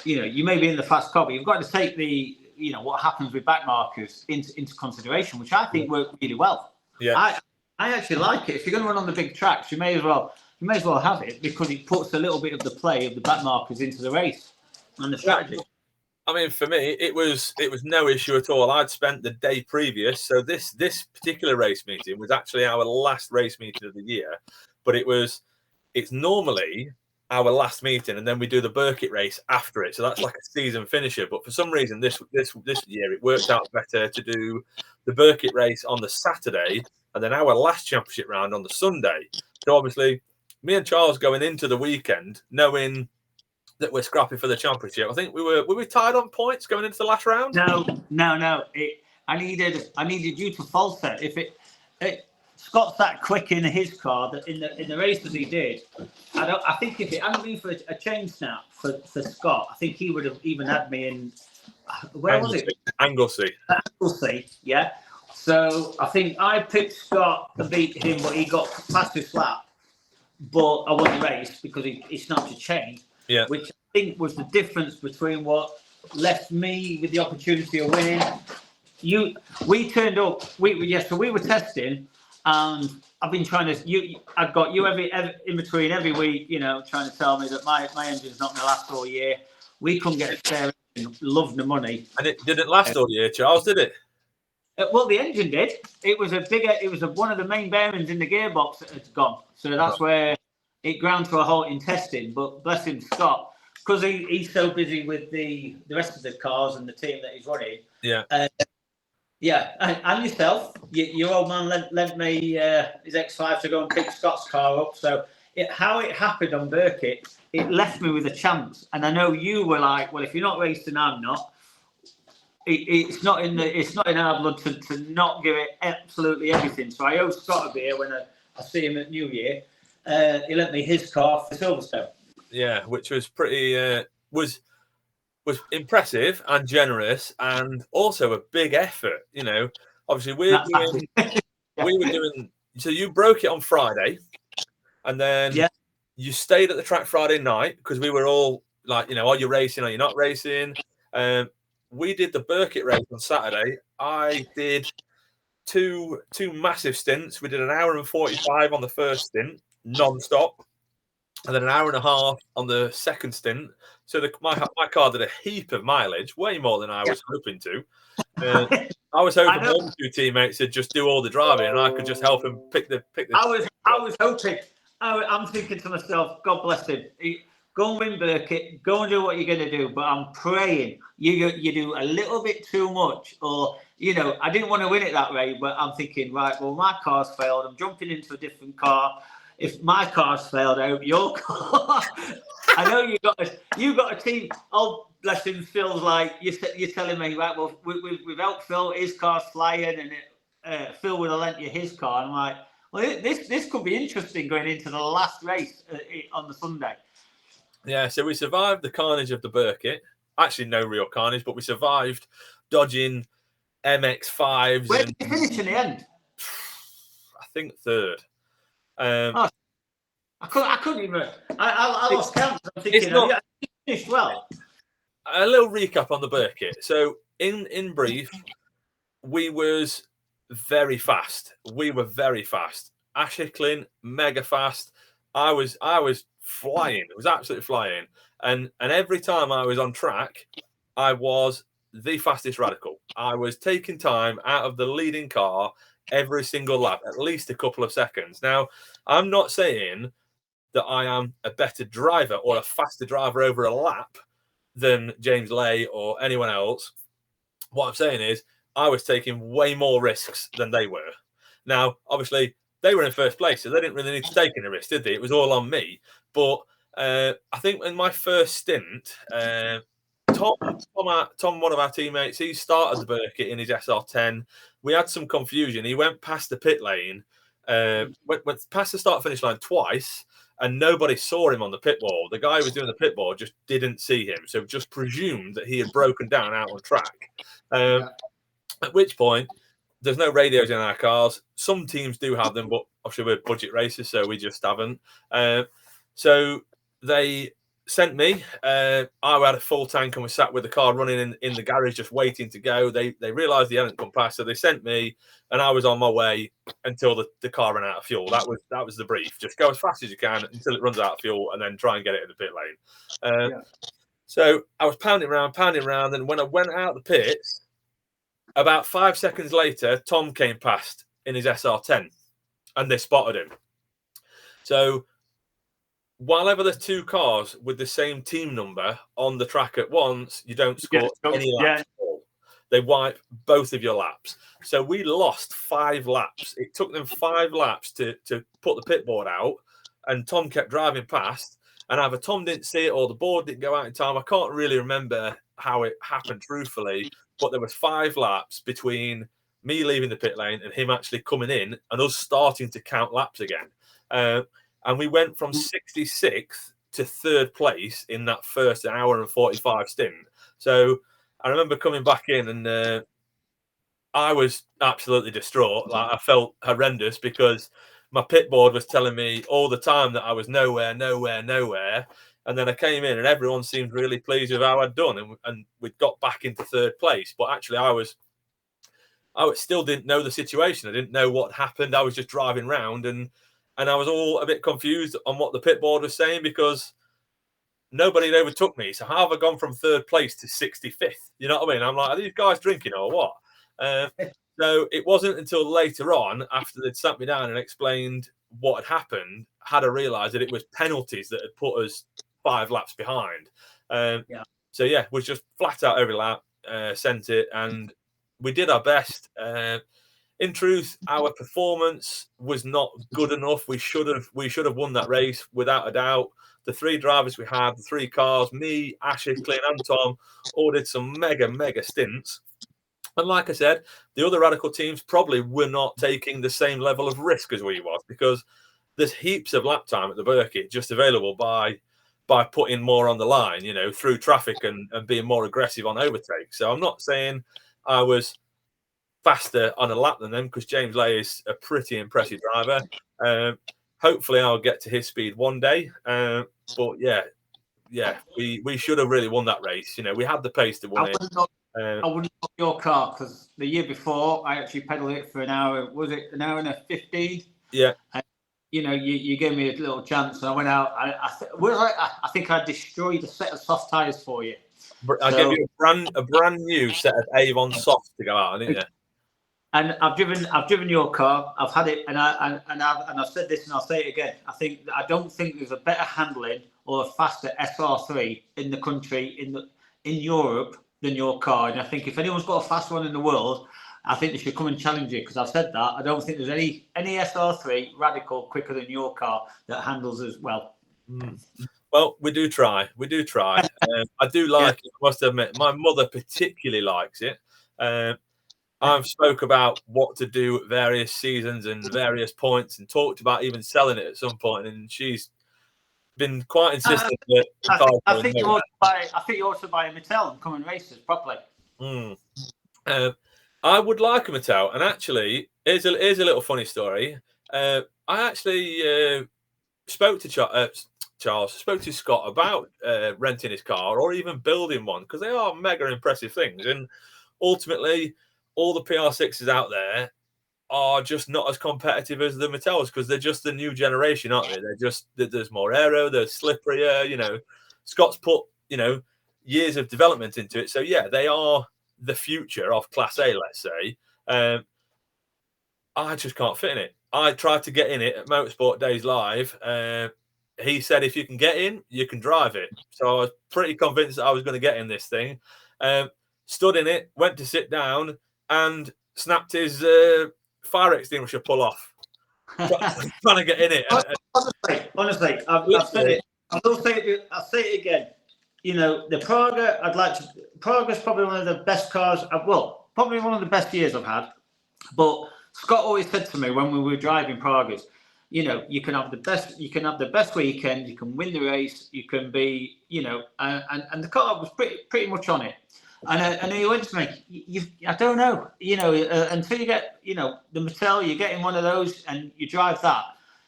you may be in the fast car, but you've got to take the what happens with back markers into consideration, which I think worked really well. Yeah, I actually like it. If you're going to run on the big tracks, you may as well have it because it puts a little bit of the play of the back markers into the race and the strategy. I mean, for me, it was no issue at all. I'd spent the day previous, so this particular race meeting was actually our last race meeting of the year, but it's normally our last meeting, and then we do the Burkitt race after it. So that's like a season finisher. But for some reason, this year it worked out better to do the Burkitt race on the Saturday, and then our last championship round on the Sunday. So obviously, me and Charles going into the weekend knowing that we're scrapping for the championship. I think were we tied on points going into the last round? No. I needed you to falter. If Scott's that quick in his car that in the races he did. I think if it hadn't been for a chain snap for Scott, I think he would have even had me in. Where was it? Anglesey. Anglesey, yeah. So I think I picked Scott to beat him, but he got past his lap. But I won the race because he snapped a chain. Yeah. Which I think was the difference between what left me with the opportunity of winning we turned up. So we were testing, and I've been trying to. I've got you every in between every week. Trying to tell me that my engine's not going to last all year. We couldn't get a spare engine. Loved the money. And it didn't last all year, Charles, did it? Well, the engine did. It was one of the main bearings in the gearbox that had gone. So that's where it ground to a halt in testing. But bless him, Scott, because he's so busy with the rest of the cars and the team that he's running. Yeah. And yourself, your old man lent me his X5 to go and pick Scott's car up. So how it happened on Burkitt, it left me with a chance. And I know you were like, well, if you're not racing, I'm not. It's not in our blood to not give it absolutely everything. So I owe Scott a beer when I see him at New Year. He lent me his car for Silverstone. Yeah, which was pretty was impressive and generous, and also a big effort. Obviously we were doing. So you broke it on Friday, and then you stayed at the track Friday night because we were all like, are you racing? Are you not racing? We did the Burkitt race on Saturday. I did two massive stints. We did an hour and 45 on the first stint, non-stop, and then an hour and a half on the second stint. So my car did a heap of mileage, way more than I was hoping to. I was hoping those two teammates would just do all the driving, and I could just help them pick the. I was hoping. I'm thinking to myself, God bless him. Go and win Burkitt. Go and do what you're going to do. But I'm praying you do a little bit too much. Or, I didn't want to win it that way. But I'm thinking, right, well, my car's failed. I'm jumping into a different car. If my car's failed, I hope your car. I know you got a team. Oh, bless him, Phil's like, you're telling me, right, well, we've helped Phil. His car's flying. And Phil would have lent you his car. And I'm like, well, this could be interesting going into the last race on the Sunday. Yeah, so we survived the carnage of the Burkitt. Actually, no real carnage, but we survived dodging MX-5s. Where did you finish in the end? I think third. I couldn't even. I lost count. I'm thinking, you finished well. A little recap on the Burkitt. So, in brief, we was very fast. We were very fast. Ash Hicklin, mega fast. I was flying. It was absolutely flying. And every time I was on track, I was the fastest radical. I was taking time out of the leading car every single lap, at least a couple of seconds. Now, I'm not saying that I am a better driver or a faster driver over a lap than James Lay or anyone else. What I'm saying is I was taking way more risks than they were. Now, obviously, they were in first place, so they didn't really need to take any risk, did they? It was all on me. But I think in my first stint, Tom, one of our teammates, he started the Burkitt in his SR10. We had some confusion. He went past the pit lane, went past the start-finish line twice, and nobody saw him on the pit wall. The guy who was doing the pit wall just didn't see him, so just presumed that he had broken down out on track. At which point, there's no radios in our cars. Some teams do have them, but obviously we're budget racers, so we just haven't. So they sent me. I had a full tank and was sat with the car running in the garage, just waiting to go. They realised he hadn't come past, so they sent me, and I was on my way until the car ran out of fuel. That was the brief. Just go as fast as you can until it runs out of fuel, and then try and get it in the pit lane. So I was pounding around, and when I went out the pits, about 5 seconds later, Tom came past in his SR10, and they spotted him. So, while ever there's two cars with the same team number on the track at once, you don't score any laps at all. They wipe both of your laps. So we lost 5 laps. It took them 5 laps to put the pit board out, and Tom kept driving past, and either Tom didn't see it or the board didn't go out in time. I can't really remember how it happened, truthfully, but there was 5 laps between me leaving the pit lane and him actually coming in and us starting to count laps again. And we went from 66th to 3rd place in that first hour and 45 stint. So I remember coming back in, and I was absolutely distraught. Like, I felt horrendous because my pit board was telling me all the time that I was nowhere. And then I came in and everyone seemed really pleased with how I'd done. And we got back into 3rd place. But actually, I was I still didn't know the situation. I didn't know what happened. I was just driving round and I was all a bit confused on what the pit board was saying because nobody had overtook me. So how have I gone from 3rd place to 65th? You know what I mean? I'm like, are these guys drinking or what? So it wasn't until later on, after they'd sat me down and explained what had happened, had I realised that it was penalties that had put us 5 laps behind. So yeah, was just flat out every lap, sent it, and we did our best. In truth, our performance was not good enough. We should have won that race without a doubt. The 3 drivers we had, the 3 cars, me, Asher, Clint, and Tom, all did some mega stints. And like I said, the other Radical teams probably were not taking the same level of risk as we was because there's heaps of lap time at the Birkett just available by putting more on the line, you know, through traffic and being more aggressive on overtake. So I'm not saying I was faster on a lap than them because James Lay is a pretty impressive driver. Hopefully I'll get to his speed one day. But yeah, we should have really won that race. You know, we had the pace to win it. I wouldn't love your car because the year before I actually pedalled it for an hour. Was it an hour and 15? Yeah. And, you know, you gave me a little chance, and I went out. I think I destroyed a set of soft tires for you. I gave you a brand new set of Avon softs to go out, didn't you? And I've driven your car. I've had it, and I've said this, and I'll say it again. I don't think there's a better handling or a faster SR3 in the country in Europe than your car. And I think if anyone's got a fast one in the world, I think they should come and challenge you because I've said that. I don't think there's any SR3 Radical quicker than your car that handles as well. Well, we do try. I do like it. I must admit, my mother particularly likes it. I've spoke about what to do at various seasons and various points and talked about even selling it at some point, and she's been quite insistent that I think you ought to buy a Mattel and come and race it properly. I would like a Mattel, and actually, here's a little funny story. I actually spoke to Scott about renting his car or even building one because they are mega impressive things, and ultimately, all the PR6s out there are just not as competitive as the Mattels because they're just the new generation, aren't they? There's more aero, they're slipperier. You know, Scott's put years of development into it, so yeah, they are the future of Class A. Let's say. I just can't fit in it. I tried to get in it at Motorsport Days Live. He said if you can get in, you can drive it. So I was pretty convinced that I was going to get in this thing. Stood in it, went to sit down, and snapped his fire extinguisher pull off. Trying to get in it. Honestly, I've said it. I'll say it again. You know, the Praga, Praga's probably one of the best cars. Probably one of the best years I've had. But Scott always said to me when we were driving Pragas, you know, you can have the best weekend, you can win the race, you can be, and the car was pretty much on it. And he went to me, I don't know, until you get, the Mattel, you get in one of those and you drive that.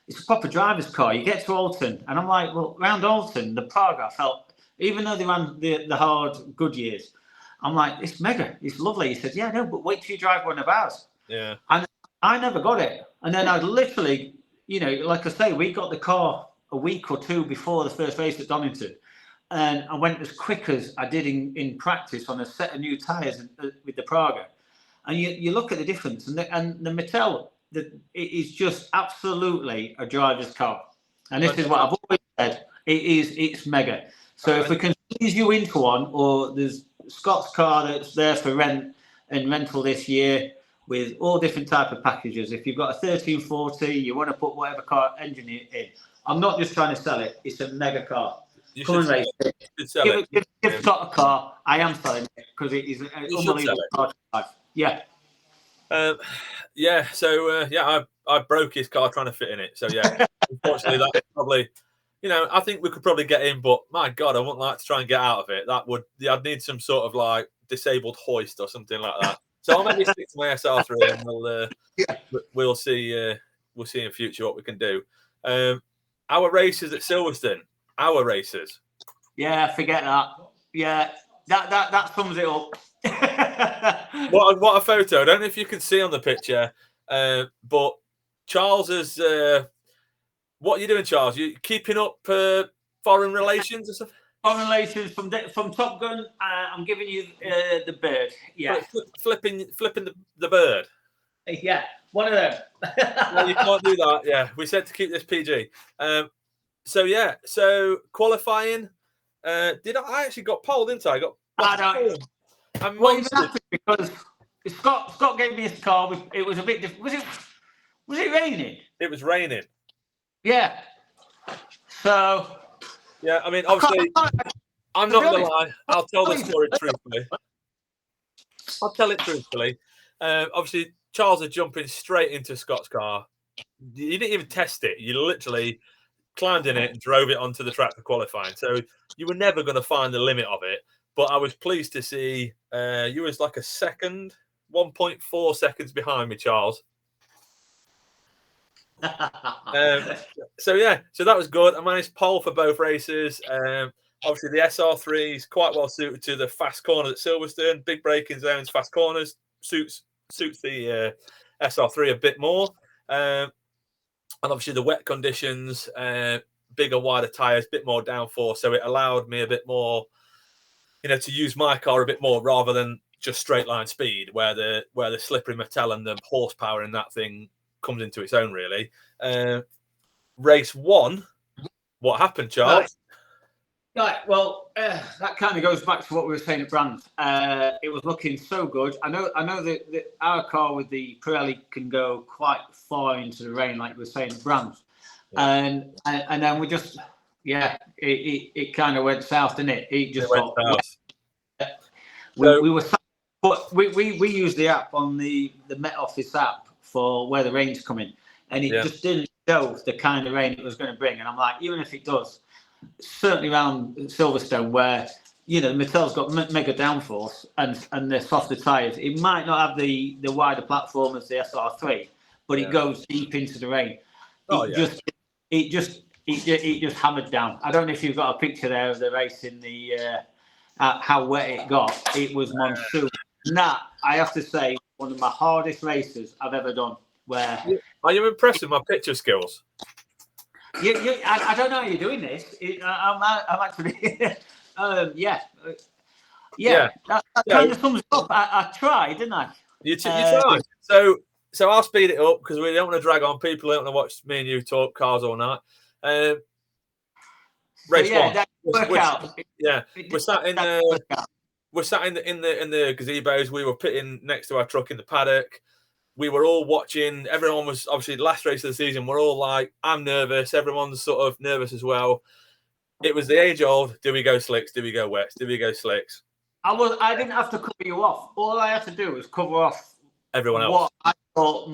It's a proper driver's car. You get to Alton, and I'm like, well, around Alton, the Praga felt, even though they ran the hard, good years, I'm like, it's mega, it's lovely. He said, yeah, no, but wait till you drive one of ours. Yeah. And I never got it. And then I literally, like I say, we got the car a week or two before the first race at Donington. And I went as quick as I did in practice on a set of new tyres with the Praga. And you look at the difference. And the Mattel, it is just absolutely a driver's car. And this is what I've always said. It's mega. So if we can squeeze you into one, or there's Scott's car that's there for rent and rental this year with all different type of packages. If you've got a 1340, you want to put whatever car engine in. I'm not just trying to sell it. It's a mega car. Come and race it. Give Scott a car. I am selling it because it is an unbelievable car to drive. Yeah. So I broke his car trying to fit in it. So yeah, unfortunately, that's probably, I think we could probably get in, but my God, I wouldn't like to try and get out of it. I'd need some sort of like disabled hoist or something like that. So I'll maybe stick to my SR3 and we'll see. We'll see in future what we can do. Our races at Silverstone. Our races. Yeah, forget that. Yeah, that sums it up. What a photo! I don't know if you can see on the picture, but Charles is. What are you doing, Charles? You keeping up foreign relations or something? Foreign relations from Top Gun. I'm giving you the bird. Yeah, flipping the bird. Yeah, one of them. No, you can't do that. Yeah, we said to keep this PG. So qualifying. I actually got pole, didn't I? I don't. What even happened? Because Scott gave me his car. It was a bit different. Was it raining? It was raining. Yeah. So. Yeah, I mean, obviously, I'm not going to lie. I'll tell the story truthfully. I'll tell it truthfully. Obviously, Charles is jumping straight into Scott's car. You didn't even test it. You literally climbed in it and drove it onto the track for qualifying. So you were never going to find the limit of it. But I was pleased to see you was like a second, 1.4 seconds behind me, Charles. So that was good. I managed pole for both races. Obviously, the SR3 is quite well suited to the fast corners at Silverstone. Big braking zones, fast corners suits the SR3 a bit more. And obviously, the wet conditions, bigger, wider tyres, bit more downforce. So it allowed me a bit more, to use my car a bit more rather than just straight line speed, where the slippery metal and the horsepower in that thing comes into its own, really. Race 1, what happened, Charles? Right. Well, that kind of goes back to what we were saying at Brands. It was looking so good. I know that our car with the Pirelli can go quite far into the rain, like we were saying at Brands. Yeah. And then we just, it kind of went south, didn't it? It just went south. We used the app on the Met Office app for where the rain's coming, and it just didn't show the kind of rain it was going to bring. And I'm like, even if it does, certainly around Silverstone, where the Mattel's got mega downforce and the softer tyres, it might not have the wider platform as the SR3, but it goes deep into the rain. It just hammered down. I don't know if you've got a picture there of the race in the how wet it got. It was monsoon. That, I have to say, one of my hardest races I've ever done. Where are you impressed with my picture skills? I don't know how you're doing this. I'm actually, That kind of sums it up. I tried, didn't I? You tried. So I'll speed it up because we don't want to drag on. People don't want to watch me and you talk cars all night. Race 1. We're sat in the gazebos. We were pitting next to our truck in the paddock. We were all watching. Everyone was obviously the last race of the season. We're all like, I'm nervous. Everyone's sort of nervous as well. It was the age old. Do we go slicks? Do we go wets? Do we go slicks? I didn't have to cover you off. All I had to do was cover off everyone else. What I thought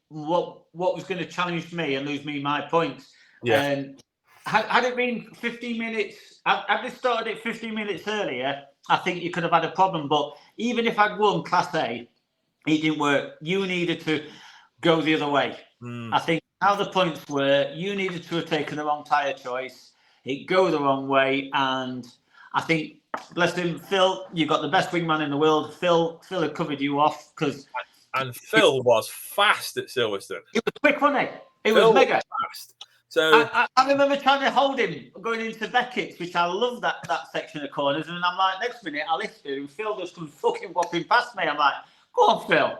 what was going to challenge me and lose me my points. Yeah. And had it been 15 minutes, had they started it 15 minutes earlier, I think you could have had a problem. But even if I'd won Class A, it didn't work. You needed to go the other way. I think how the points were, you needed to have taken the wrong tyre choice. It go the wrong way. And I think, bless him, Phil, you got the best wingman in the world. Phil had covered you off. And Phil was fast at Silverstone. It was quick, wasn't it? It was mega fast. So I remember trying to hold him going into Beckett's, which I love that section of corners. And I'm like, next minute I lift it and Phil just comes fucking whopping past me. I'm like, go on, Phil.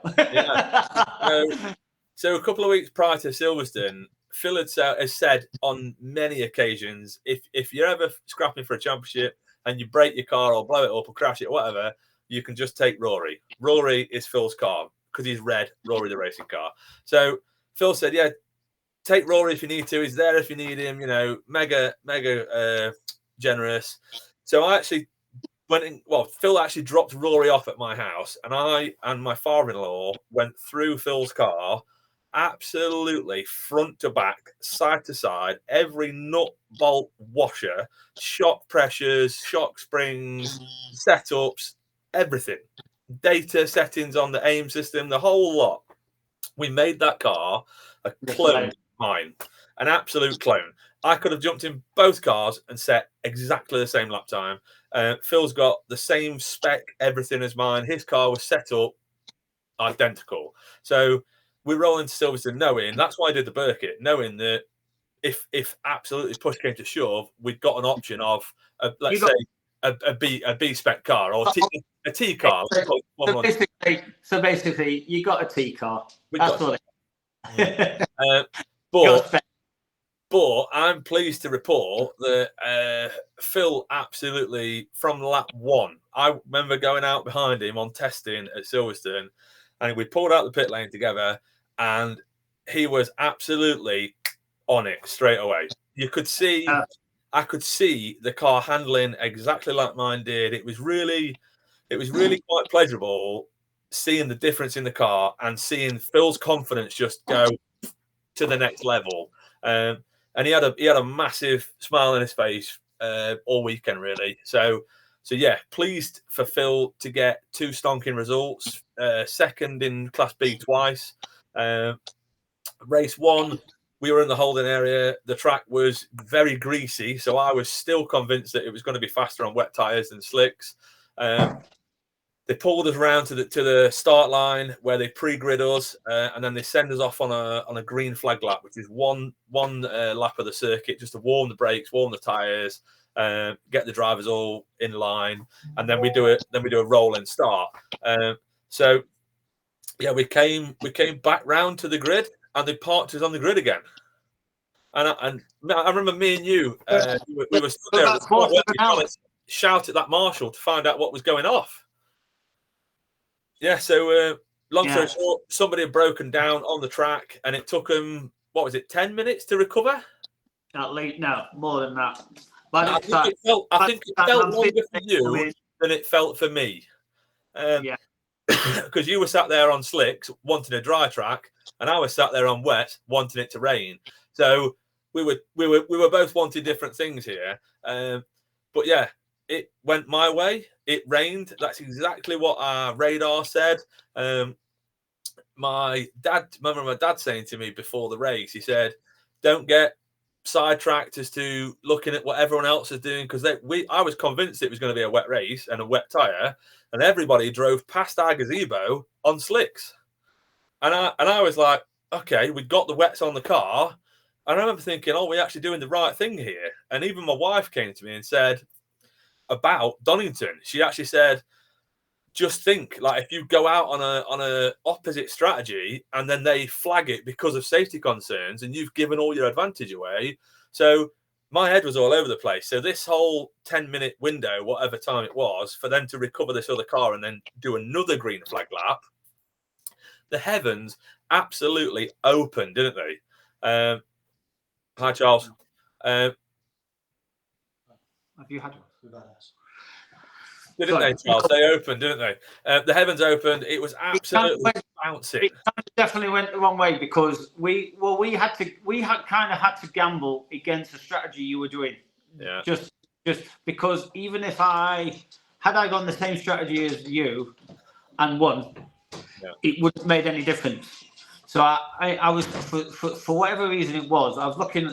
So a couple of weeks prior to Silverstone, Phil has said on many occasions, if you're ever scrapping for a championship and you break your car or blow it up or crash it or whatever, you can just take Rory. Rory is Phil's car because he's red, Rory the racing car. So Phil said, yeah, take Rory if you need to. He's there if you need him, mega generous. So I actually Phil actually dropped Rory off at my house, and I and my father-in-law went through Phil's car, absolutely front to back, side to side, every nut, bolt, washer, shock pressures, shock springs, setups, everything. Data settings on the AIM system, the whole lot. We made that car a clone of mine, an absolute clone. I could have jumped in both cars and set exactly the same lap time. Phil's got the same spec, everything as mine. His car was set up identical. So we roll into Silverstone knowing, that's why I did the Burkett, knowing that if absolutely push came to shove, we'd got an option of, a B spec car or a T car. So basically, you got a T car. That's all. But I'm pleased to report that Phil absolutely, from lap one, I remember going out behind him on testing at Silverstone, and we pulled out the pit lane together, and he was absolutely on it straight away. You could see, I could see the car handling exactly like mine did. It was really quite pleasurable seeing the difference in the car and seeing Phil's confidence just go to the next level. And he had a massive smile on his face all weekend, really. So yeah, pleased for Phil to get 2 stonking results. Second in Class B twice. Race 1, we were in the holding area. The track was very greasy, so I was still convinced that it was going to be faster on wet tyres than slicks. They pulled us around to the start line where they pre-grid us, and then they send us off on a green flag lap, which is one lap of the circuit, just to warm the brakes, warm the tyres, get the drivers all in line, and then we do a roll and start. So yeah, we came back round to the grid, and they parked us on the grid again. And I remember me and you, we were stood there at the spot where we trying to shout at that marshal to find out what was going off. Yeah, so long story short, somebody had broken down on the track, and it took them, 10 minutes to recover? At least, no, more than that. I think it felt longer for you than it felt for me. Because you were sat there on slicks wanting a dry track, and I was sat there on wet wanting it to rain. So we were both wanting different things here. But yeah, it went my way. It rained. That's exactly what our radar said. My dad saying to me before the race, he said, "Don't get sidetracked as to looking at what everyone else is doing," because I was convinced it was going to be a wet race and a wet tire, and everybody drove past our gazebo on slicks, and I was like, okay, we got the wets on the car. And I remember thinking, oh, we're actually doing the right thing here. And even my wife came to me and said about Donington, she actually said, just think, like, if you go out on a opposite strategy and then they flag it because of safety concerns, and you've given all your advantage away. So my head was all over the place. So this whole 10-minute window, whatever time it was, for them to recover this other car and then do another green flag lap, the heavens absolutely opened, didn't they? Hi, Charles. Have you had one? Didn't they, Charles? They opened, didn't they? The heavens opened. It was absolutely bouncing. It definitely went the wrong way because we had to gamble against the strategy you were doing. Yeah. Just because even if I gone the same strategy as you and won, it wouldn't have made any difference. So I was for whatever reason it was. I was looking.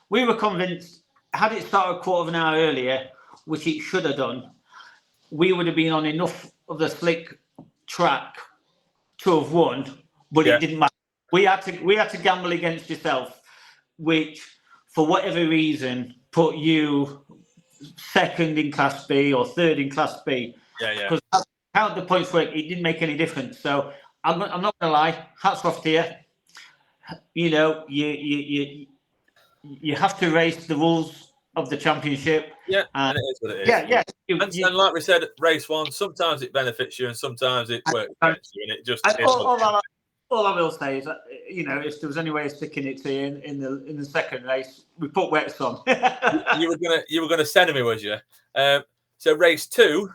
We were convinced had it started a quarter of an hour earlier, which it should have done, we would have been on enough of the slick track to have won. But it didn't matter. We had to gamble against yourself, which for whatever reason put you second in Class B or third in Class B. Because count the points where it didn't make any difference. So I'm not going to lie. Hats off to you. You know, you have to race the rules of the championship. Yeah, and it is what it is. Yeah. And like we said, race 1, sometimes it benefits you and sometimes it works against you. And it just all I will say is that, you know, if there was any way of sticking it to you in the second race, we put wets on. you were gonna send me, was you? So race 2.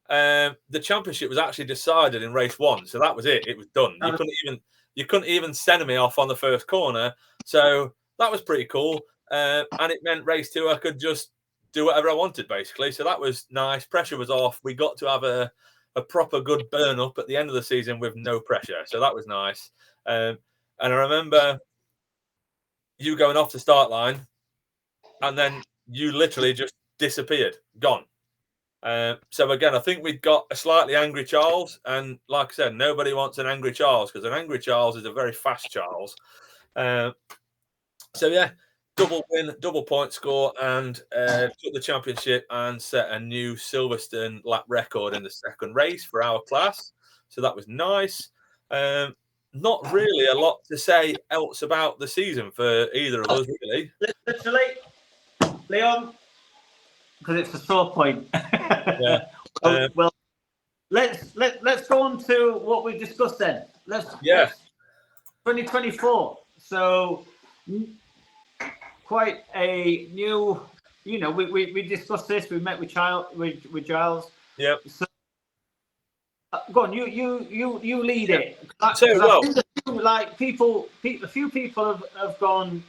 The championship was actually decided in race 1, so that was it. It was done. You couldn't even send me off on the first corner, so that was pretty cool. And it meant race 2 I could just do whatever I wanted, basically. So that was nice. Pressure was off. We got to have a proper good burn up at the end of the season with no pressure, so that was nice. And I remember you going off the start line, and then you literally just disappeared, gone. So again, I think we've got a slightly angry Charles, and like I said, nobody wants an angry Charles because an angry Charles is a very fast Charles. So yeah, double win, double point score, and took the championship and set a new Silverstone lap record in the second race for our class. So that was nice. Not really a lot to say else about the season for either of us, really. Literally, Leon, because it's a sore point. Yeah. Well, let's go on to what we discussed then. Let's 2024. So quite a new. You know, we discussed this. We met with Giles. Yeah. So, go on. You lead it. So well, a few people have gone.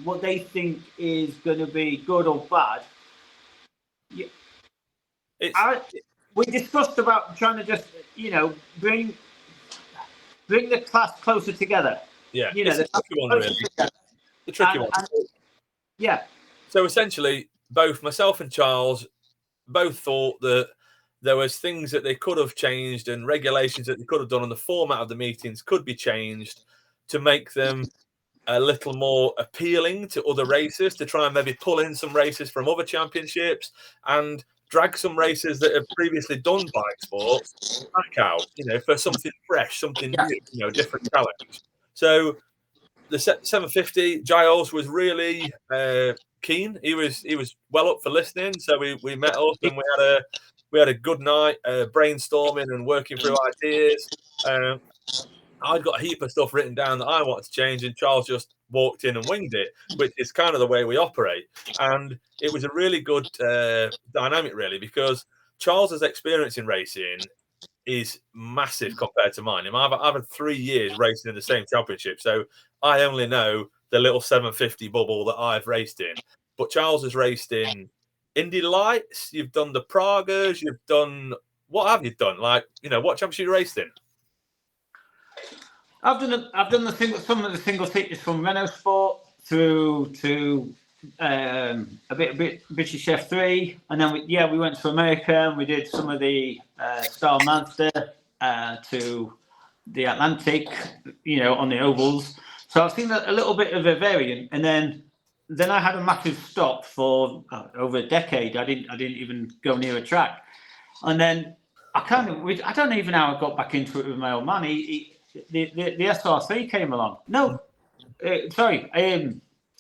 What they think is going to be good or bad. We discussed about trying to just, bring the class closer together. Yeah, it's a tricky one, really. The tricky one. Yeah. So essentially, both myself and Charles both thought that there was things that they could have changed and regulations that they could have done, and the format of the meetings could be changed to make them a little more appealing to other races, to try and maybe pull in some races from other championships and drag some races that have previously done Bikesports back out, for something fresh, something new, different challenge. So the 750, Giles was really keen. He was well up for listening. So we met up and we had a good night brainstorming and working through ideas. I'd got a heap of stuff written down that I wanted to change, and Charles just walked in and winged it, which is kind of the way we operate. And it was a really good dynamic, really, because Charles's experience in racing is massive compared to mine. I've had 3 years racing in the same championship, so I only know the little 750 bubble that I've raced in. But Charles has raced in Indy Lights. You've done the Pragas. You've done what have you done? Like, what championship you raced in? I've done some of the single seaters from Renault Sport through to a bit British F3, and then we went to America and we did some of the Star Mazda to the Atlantic, on the ovals. So I've seen a little bit of a variant, and then I had a massive stop for over a decade. I didn't even go near a track, and then I don't even know how I got back into it with my old man. The SR3 came along. No,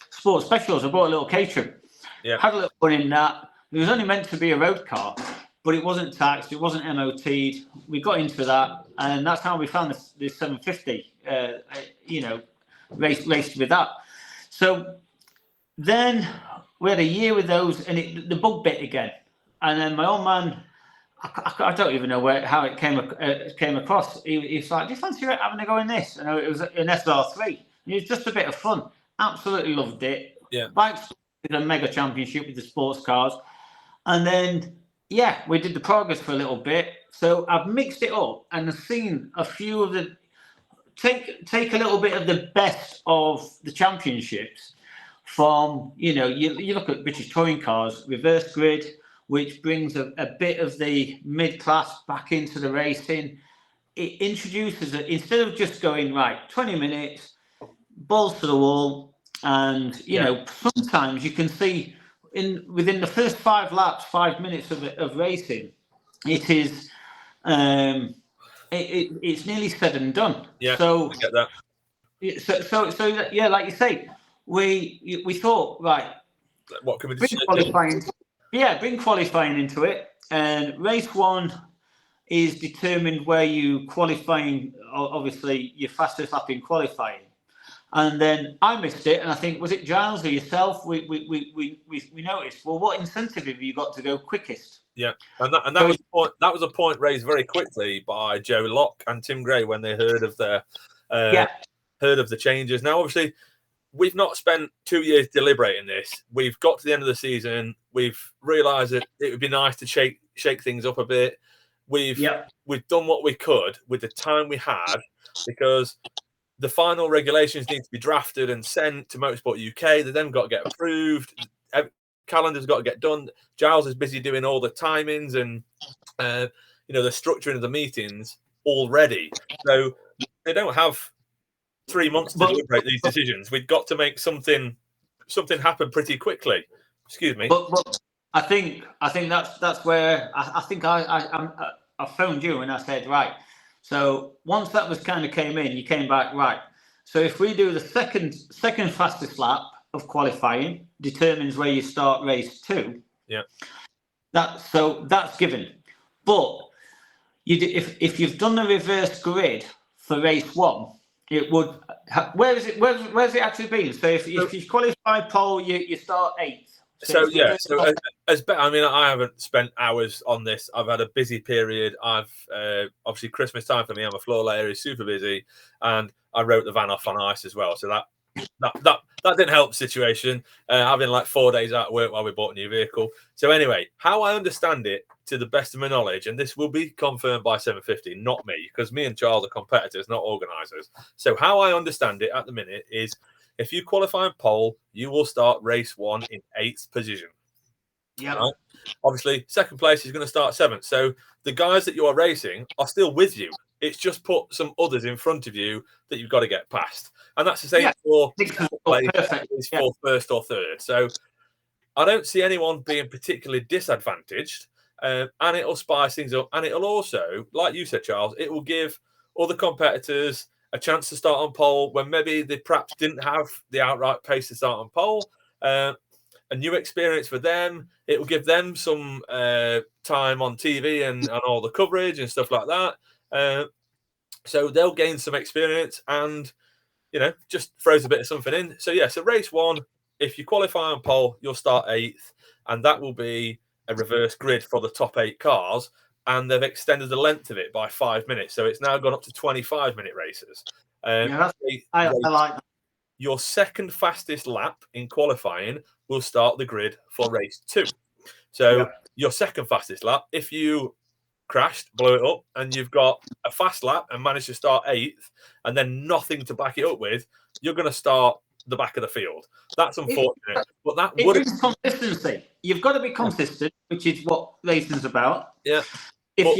Sports Specials. I bought a little Caterham. Yeah. Had a little fun in that. It was only meant to be a road car, but it wasn't taxed. It wasn't MOT'd. We got into that, and that's how we found this 750. Raced with that. So then we had a year with those, and the bug bit again. And then my old man, I don't even know how it came across. He's like, "Do you fancy having a go in this?" And it was an SR3. It was just a bit of fun. Absolutely loved it. Yeah. Bikesports did a mega championship with the sports cars, and then we did the Pragas for a little bit. So I've mixed it up and I've seen a few of the take a little bit of the best of the championships. From you look at British touring cars, reverse grid, which brings a bit of the mid-class back into the racing. It introduces it, instead of just going, 20 minutes, balls to the wall, and, sometimes you can see within the first 5 laps, 5 minutes of racing, it is, it's nearly said and done. Yeah, so, I get that. So like you say, we thought, what can we do? Bring qualifying into it. And race 1 is determined where you qualifying. Obviously, your fastest lap in qualifying. And then I missed it, and I think, was it Giles or yourself? We noticed. Well, what incentive have you got to go quickest? Yeah, and that was a point raised very quickly by Joe Locke and Tim Gray when they heard of the changes. Now, obviously, we've not spent 2 years deliberating this. We've got to the end of the season. We've realised that it would be nice to shake things up a bit. We've done what we could with the time we had, because the final regulations need to be drafted and sent to Motorsport UK. They then got to get approved. calendar's got to get done. Giles is busy doing all the timings and the structuring of the meetings already. So they don't have 3 months to deliberate these decisions. We've got to make something happen pretty quickly. Excuse me. But I think that's where I think I phoned you and I said, right. So once that was kind of came in, you came back, right. So if we do the second fastest lap of qualifying determines where you start race 2. Yeah. That's given. But if you've done the reverse grid for race 1, it would. Where's it actually been? So if you qualify pole, you start 8th. So I haven't spent hours on this. I've had a busy period. I've obviously Christmas time for me. I'm a floor layer, is super busy, and I wrote the van off on ice as well. So that didn't help the situation. Having like 4 days out of work while we bought a new vehicle. So anyway, how I understand it, to the best of my knowledge, and this will be confirmed by 750, not me, because me and Charles are competitors, not organisers. So how I understand it at the minute is, if you qualify in pole, you will start race 1 in 8th position. Yeah. Right? Obviously, second place is going to start 7th. So the guys that you are racing are still with you. It's just put some others in front of you that you've got to get past. And that's the same for place is for first or third. So I don't see anyone being particularly disadvantaged. And it'll spice things up. And it'll also, like you said, Charles, it will give other competitors a chance to start on pole when maybe they perhaps didn't have the outright pace to start on pole. A new experience for them. It will give them some time on TV and all the coverage and stuff like that. So they'll gain some experience and, just throws a bit of something in. So, so race 1, if you qualify on pole, you'll start 8th, and that will be a reverse grid for the top 8 cars. And they've extended the length of it by 5 minutes. So it's now gone up to 25-minute races. I like that. Your second fastest lap in qualifying will start the grid for race 2. So your second fastest lap, if you crashed, blow it up, and you've got a fast lap and managed to start 8th and then nothing to back it up with, you're going to start the back of the field. That's unfortunate. But that would be consistency. You've got to be consistent, which is what racing's about. Yeah. If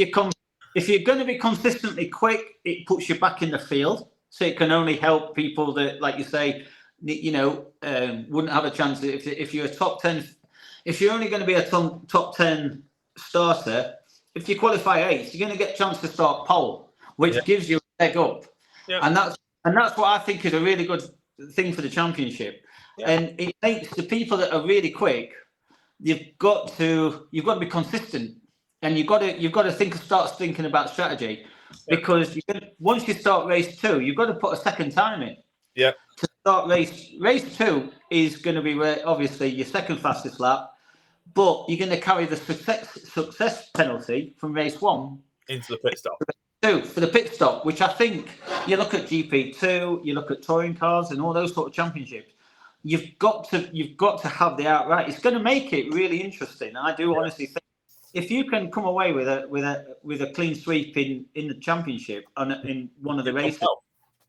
you're going to be consistently quick, it puts you back in the field. So it can only help people that, like you say, wouldn't have a chance. If you're a top 10, if you're only going to be a top 10 starter, if you qualify 8th, you're going to get a chance to start pole, which gives you a leg up. Yeah. And that's what I think is a really good thing for the championship. Yeah. And it makes the people that are really quick, you've got to be consistent. And you've got to start thinking about strategy, because once you start race 2, you've got to put a second time in. Yeah. To start race 2 is going to be obviously your second fastest lap, but you're going to carry the success penalty from race 1 into the pit stop. For the pit stop, which I think you look at GP2, you look at touring cars, and all those sort of championships. You've got to have the outright. It's going to make it really interesting. I do honestly think, if you can come away with a clean sweep in the championship and in one of the races,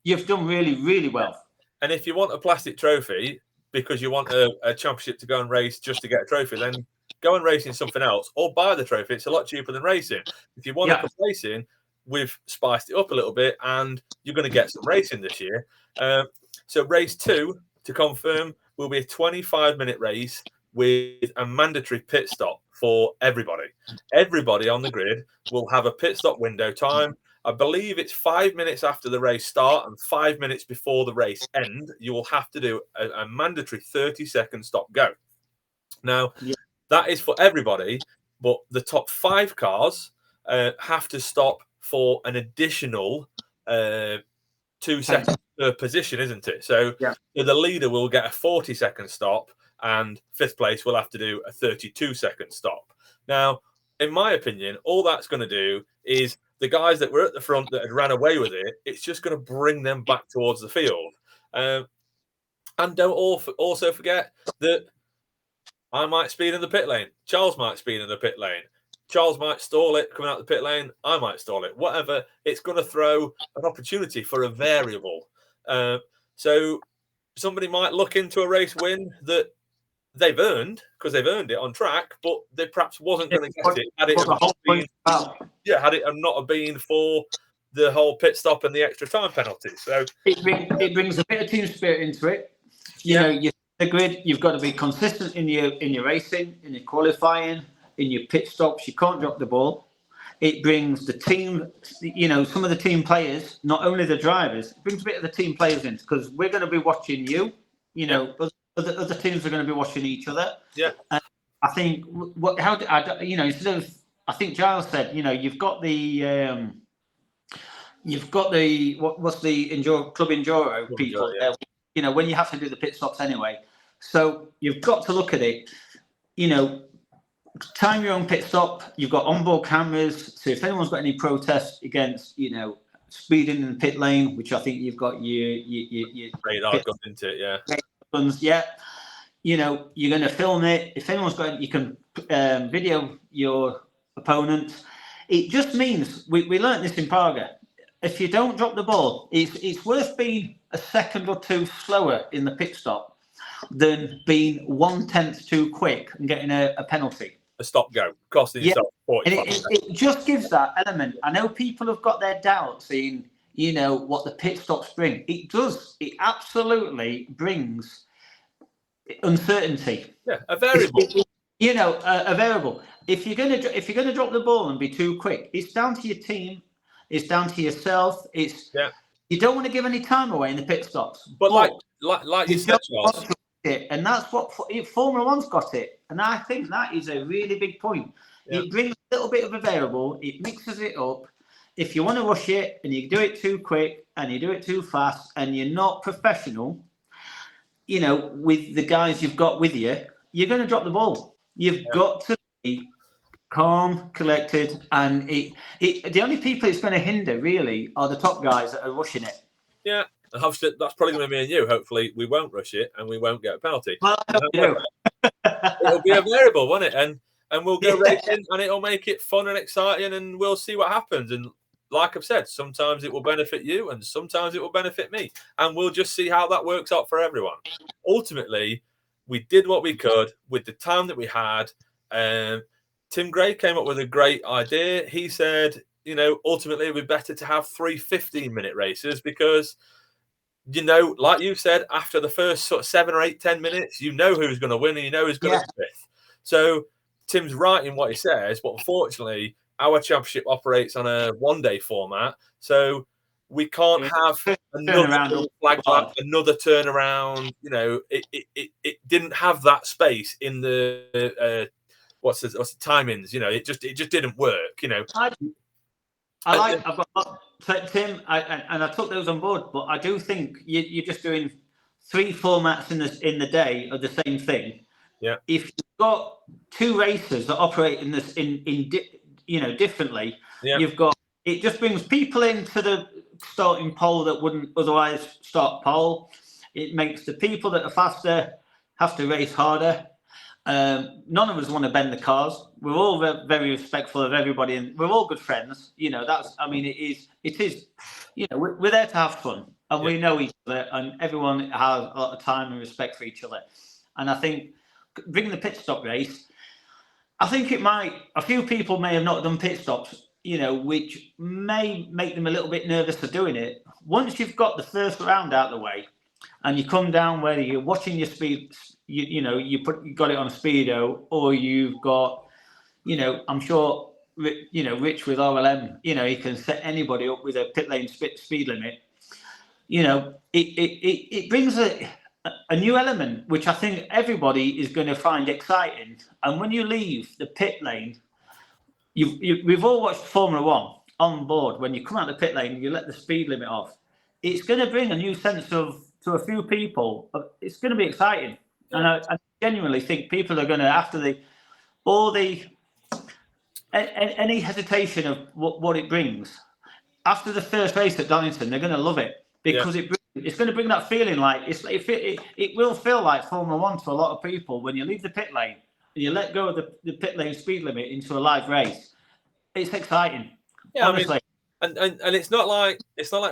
you've done really, really well. And if you want a plastic trophy because you want a championship to go and race just to get a trophy, then go and race in something else or buy the trophy. It's a lot cheaper than racing. If you want to come racing, we've spiced it up a little bit, and you're going to get some racing this year. So race 2, to confirm, will be a 25-minute race with a mandatory pit stop for everybody. Everybody on the grid will have a pit stop window time. I believe it's 5 minutes after the race start and 5 minutes before the race end. You will have to do a mandatory 30-second stop go. Now, that is for everybody, but the top 5 cars have to stop for an additional 2 seconds per position, isn't it? So the leader will get a 40-second stop, and 5th place will have to do a 32-second stop. Now, in my opinion, all that's going to do is the guys that were at the front that had ran away with it, it's just going to bring them back towards the field. And don't also forget that I might speed in the pit lane. Charles might speed in the pit lane. Charles might stall it coming out the pit lane. I might stall it. Whatever. It's going to throw an opportunity for a variable. So somebody might look into a race win that they've earned it on track, but they perhaps wasn't going to get it had it not have been for the whole pit stop and the extra time penalty. So it brings a bit of team spirit into it. You know, you the grid. You've got to be consistent in your racing, in your qualifying, in your pit stops. You can't drop the ball. It brings the team, some of the team players, not only the drivers. It brings a bit of the team players in because we're going to be watching you. Other teams are going to be watching each other. Yeah. And I think instead of, I think Giles said, you've got the what's the Club Enduro people. When you have to do the pit stops anyway. So you've got to look at it. Time your own pit stop. You've got onboard cameras. So if anyone's got any protests against, speeding in the pit lane, which I think you've got your radar goes into it, guns, you're going to film it. If anyone's got, you can video your opponent. It just means we learnt this in Praga. If you don't drop the ball, it's worth being a second or two slower in the pit stop than being 1/10 too quick and getting a penalty. A stop go, costing yourself 45. And it just gives that element. I know people have got their doubts in, what the pit stops bring. It does. It absolutely brings uncertainty. Yeah, a variable. A variable. If you're gonna drop the ball and be too quick, it's down to your team. It's down to yourself. You don't want to give any time away in the pit stops. But like you said, Charles. And that's what Formula One's got it, and I think that is a really big point. It brings a little bit of a variable. It mixes it up. If you want to rush it and you do it too quick and you do it too fast and you're not professional, with the guys you've got with you, you're going to drop the ball. You've got to be calm, collected, and the only people it's going to hinder really are the top guys that are rushing it. Yeah. Obviously, that's probably going to be me and you. Hopefully, we won't rush it and we won't get a penalty. Well, I hope you do. It'll be a variable, won't it? And we'll go racing, and it'll make it fun and exciting, and we'll see what happens. And like I've said, sometimes it will benefit you, and sometimes it will benefit me, and we'll just see how that works out for everyone. Ultimately, we did what we could with the time that we had. Tim Gray came up with a great idea. He said, ultimately, it would be better to have 3 15-minute races because. Like you said, after the first sort of 7 or 8, 10 minutes, who's going to win and who's going to fifth. So Tim's right in what he says, but unfortunately, our championship operates on a one-day format, so we can't have another flag lap, another turnaround. It didn't have that space in the what's the timings. It just didn't work. I've got Tim, and I took those on board, but I do think you're just doing 3 formats in the day of the same thing. Yeah. If you've got 2 racers that operate in this differently, you've got it just brings people into the starting pole that wouldn't otherwise start pole. It makes the people that are faster have to race harder. None of us want to bend the cars. We're all very respectful of everybody, and we're all good friends. It is. We're there to have fun, and we know each other, and everyone has a lot of time and respect for each other. And I think bringing the pit stop race, I think a few people may have not done pit stops, which may make them a little bit nervous for doing it. Once you've got the first round out of the way, and you come down whether you're watching your speed. You got it on a speedo, or you've got, I'm sure, Rich with RLM, he can set anybody up with a pit lane speed limit. It brings a new element, which I think everybody is going to find exciting. And when you leave the pit lane, we've all watched Formula One on board. When you come out the pit lane, you let the speed limit off. It's going to bring a new sense to a few people. It's going to be exciting. And I genuinely think people are going to, after any hesitation of what it brings, after the first race at Donington, they're going to love it because it's going to bring that feeling like it will feel like Formula One to a lot of people when you leave the pit lane and you let go of the pit lane speed limit into a live race. It's exciting. Honestly. And it's not like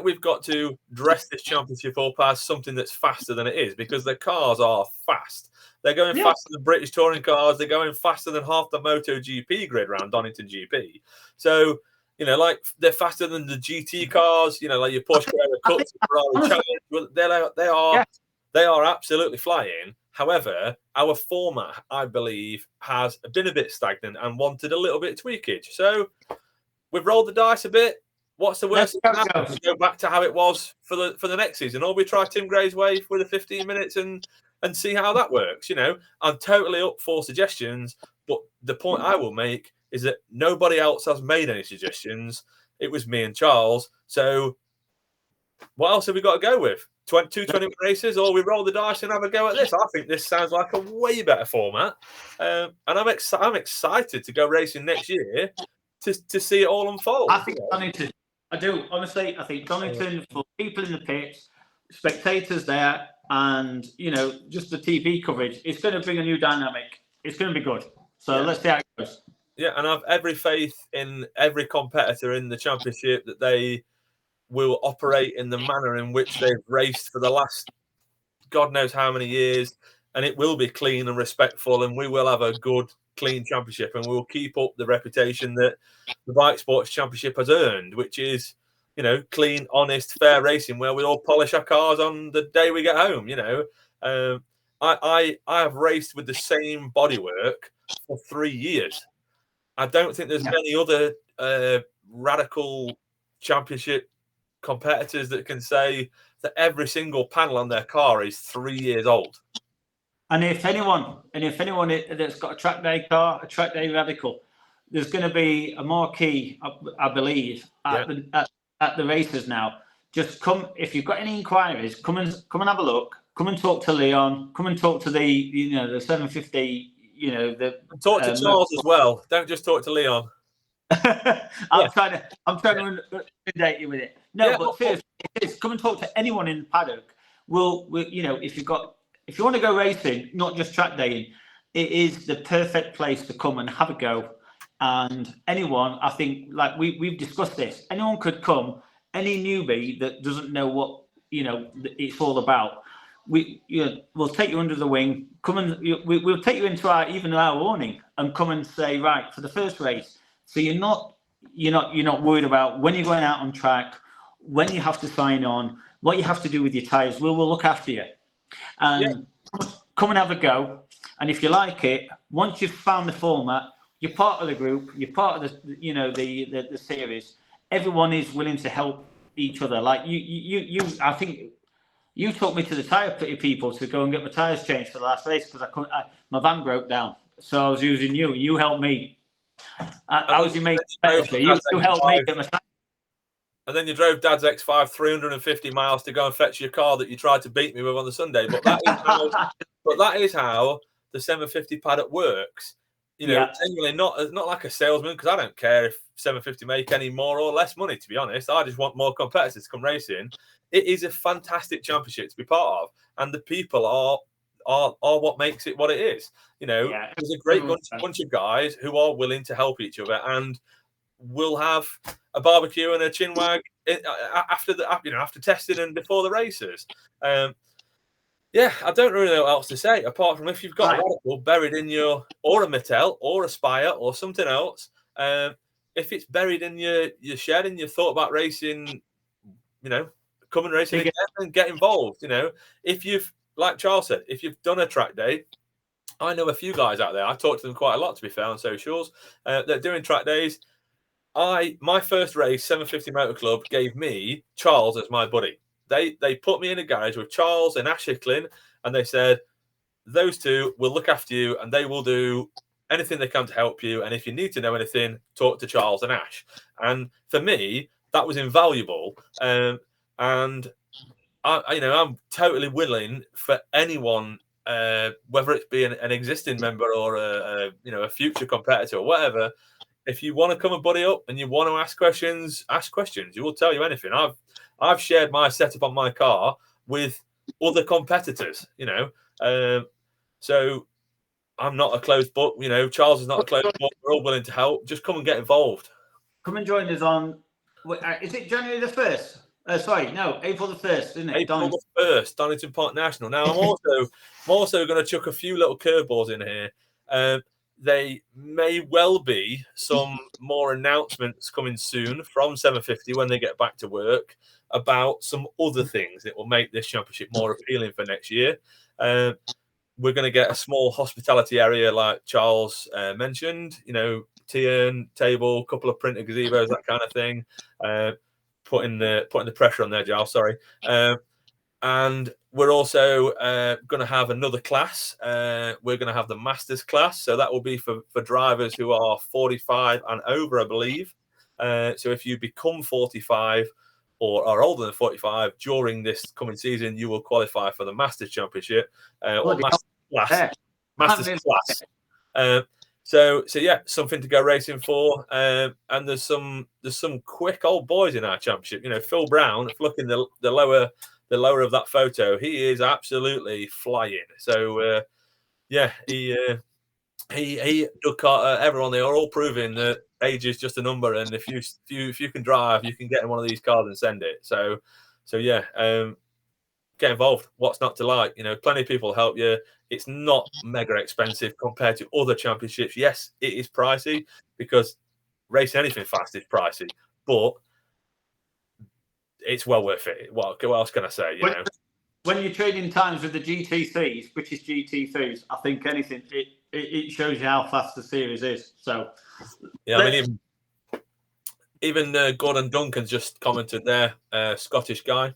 we've got to dress this championship up as something that's faster than it is, because the cars are fast. They're going faster than British touring cars. They're going faster than half the MotoGP grid around Donington GP. So, like they're faster than the GT cars. Like your Porsche Cups, Ferrari Challenge. They are absolutely flying. However, our format, I believe, has been a bit stagnant and wanted a little bit of tweakage. So we've rolled the dice a bit. What's the worst that can happen? We go back to how it was for the next season, or we try Tim Gray's way for the 15 minutes and see how that works. I'm totally up for suggestions, but the point I will make is that nobody else has made any suggestions. It was me and Charles. So what else have we got to go with? 220 races, or we roll the dice and have a go at this? I think this sounds like a way better format, and I'm excited to go racing next year to see it all unfold. I think Donington. I do, honestly. I think Donington, for people in the pits, spectators there, and just the TV coverage, it's going to bring a new dynamic. It's going to be good. So let's see how it goes. Yeah, and I've every faith in every competitor in the championship that they will operate in the manner in which they've raced for the last God knows how many years, and it will be clean and respectful, and we will have a good, clean championship, and we will keep up the reputation that the Bikesports Championship has earned, which is, clean, honest, fair racing, where we all polish our cars on the day we get home. I have raced with the same bodywork for 3 years. I don't think there's many other radical championship competitors that can say that every single panel on their car is 3 years old. And if anyone that's got a track day car, a track day radical, there's going to be a marquee, I believe, at the races now. Just come, if you've got any inquiries, come and have a look. Come and talk to Leon. Come and talk to the 750. Talk to Charles as well. Don't just talk to Leon. I'm trying to inundate you with it. No, but seriously, come and talk to anyone in the paddock. We'll if you want to go racing, not just track daying, it is the perfect place to come and have a go. And anyone, I think, like we've discussed this, anyone could come, any newbie that doesn't know what it's all about. We'll take you under the wing. Come and we'll take you into our warning and come and say, right, for the first race. So you're not worried about when you're going out on track, when you have to sign on, what you have to do with your tyres. We'll look after you. And come and have a go. And if you like it, once you've found the format, you're part of the group, you're part of the series. Everyone is willing to help each other. Like you I think you took me to the tyre people to go and get my tyres changed for the last race because my van broke down. So I was using you. You helped me. I was your mate. You helped me get my tyres. And then you drove Dad's X5 350 miles to go and fetch your car that you tried to beat me with on the Sunday. But that is how the 750 paddock works. Genuinely not like a salesman, because I don't care if 750 make any more or less money, to be honest. I just want more competitors to come racing. It is a fantastic championship to be part of, and the people are what makes it what it is. There's a great bunch of guys who are willing to help each other, and will have a barbecue and a chinwag after testing and before the races. I don't really know what else to say apart from if you've got a radical buried in your, or a Mattel or a Spire or something else. If it's buried in your shed and you thought about racing, come and racing again and get involved. If you've, like Charles said, if you've done a track day, I know a few guys out there. I talk to them quite a lot, to be fair, on socials. They're doing track days. My first race, 750 Motor Club, gave me Charles as my buddy. They put me in a garage with Charles and Ash Hicklin, and they said, those two will look after you and they will do anything they can to help you. And if you need to know anything, talk to Charles and Ash. And for me, that was invaluable. And I'm totally willing for anyone, whether it's be an existing member or a future competitor or whatever. If you want to come and buddy up and you want to ask questions. You will tell you anything. I've shared my setup on my car with other competitors, so I'm not a closed book. Charles is not a closed book. We're all willing to help. Just come and get involved. Come and join us on Is it January the 1st? Sorry, no, April the 1st, isn't it? April the 1st, Donington Park National. Now, I'm also going to chuck a few little curveballs in here. They may well be some more announcements coming soon from 750 when they get back to work about some other things that will make this championship more appealing for next year. We're going to get a small hospitality area like Charles mentioned, tea urn, table, couple of printed gazebos, that kind of thing. Putting the pressure on there, Giles. Sorry. And we're also going to have another class. We're going to have the Masters class. So that will be for drivers who are 45 and over, I believe. So if you become 45 or are older than 45 during this coming season, you will qualify for the Masters Championship or Masters class. So yeah, something to go racing for. And there's some quick old boys in our championship. Phil Brown, if looking the lower of that photo, he is absolutely flying. So yeah, he Doug Carter, everyone, they are all proving that age is just a number, and if you can drive, you can get in one of these cars and send it. So yeah, get involved. What's not to like? Plenty of people help you. It's not mega expensive compared to other championships. Yes, it is pricey because racing anything fast is pricey, but it's well worth it. What else can I say? When you're trading times with the GT3s, British GT3s, I think anything it shows you how fast the series is. So yeah, I mean even Gordon Duncan's just commented there. Scottish guy.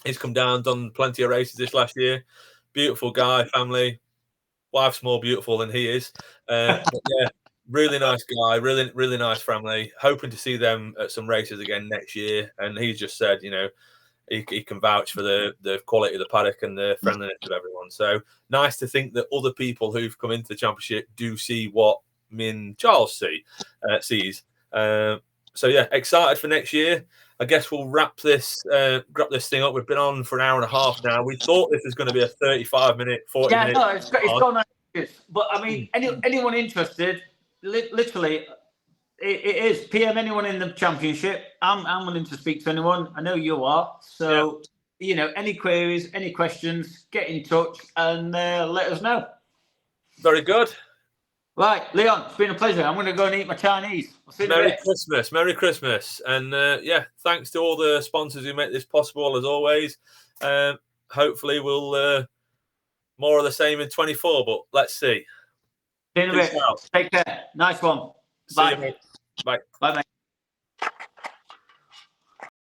He's come down, done plenty of races this last year. Beautiful guy, family. Wife's more beautiful than he is. But yeah, really nice guy, really, really nice family. Hoping to see them at some races again next year. And he's just said, he can vouch for the quality of the paddock and the friendliness of everyone. So nice to think that other people who've come into the championship do see what me and Charles sees. So yeah, excited for next year. I guess we'll wrap this thing up. We've been on for an hour and a half now. We thought this was going to be a 35-minute, 40-minute. Yeah, no, it's gone on. But I mean, anyone interested, literally, it is PM anyone in the championship. I'm willing to speak to anyone. I know you are. So any queries, any questions, get in touch and let us know. Very good. Right, Leon, it's been a pleasure. I'm going to go and eat my Chinese. Merry Christmas. And yeah, thanks to all the sponsors who make this possible, as always. Hopefully we'll more of the same in 24, but let's see. See you in a bit. Take care. Nice one. Bye. See you, mate. Bye. Bye, mate.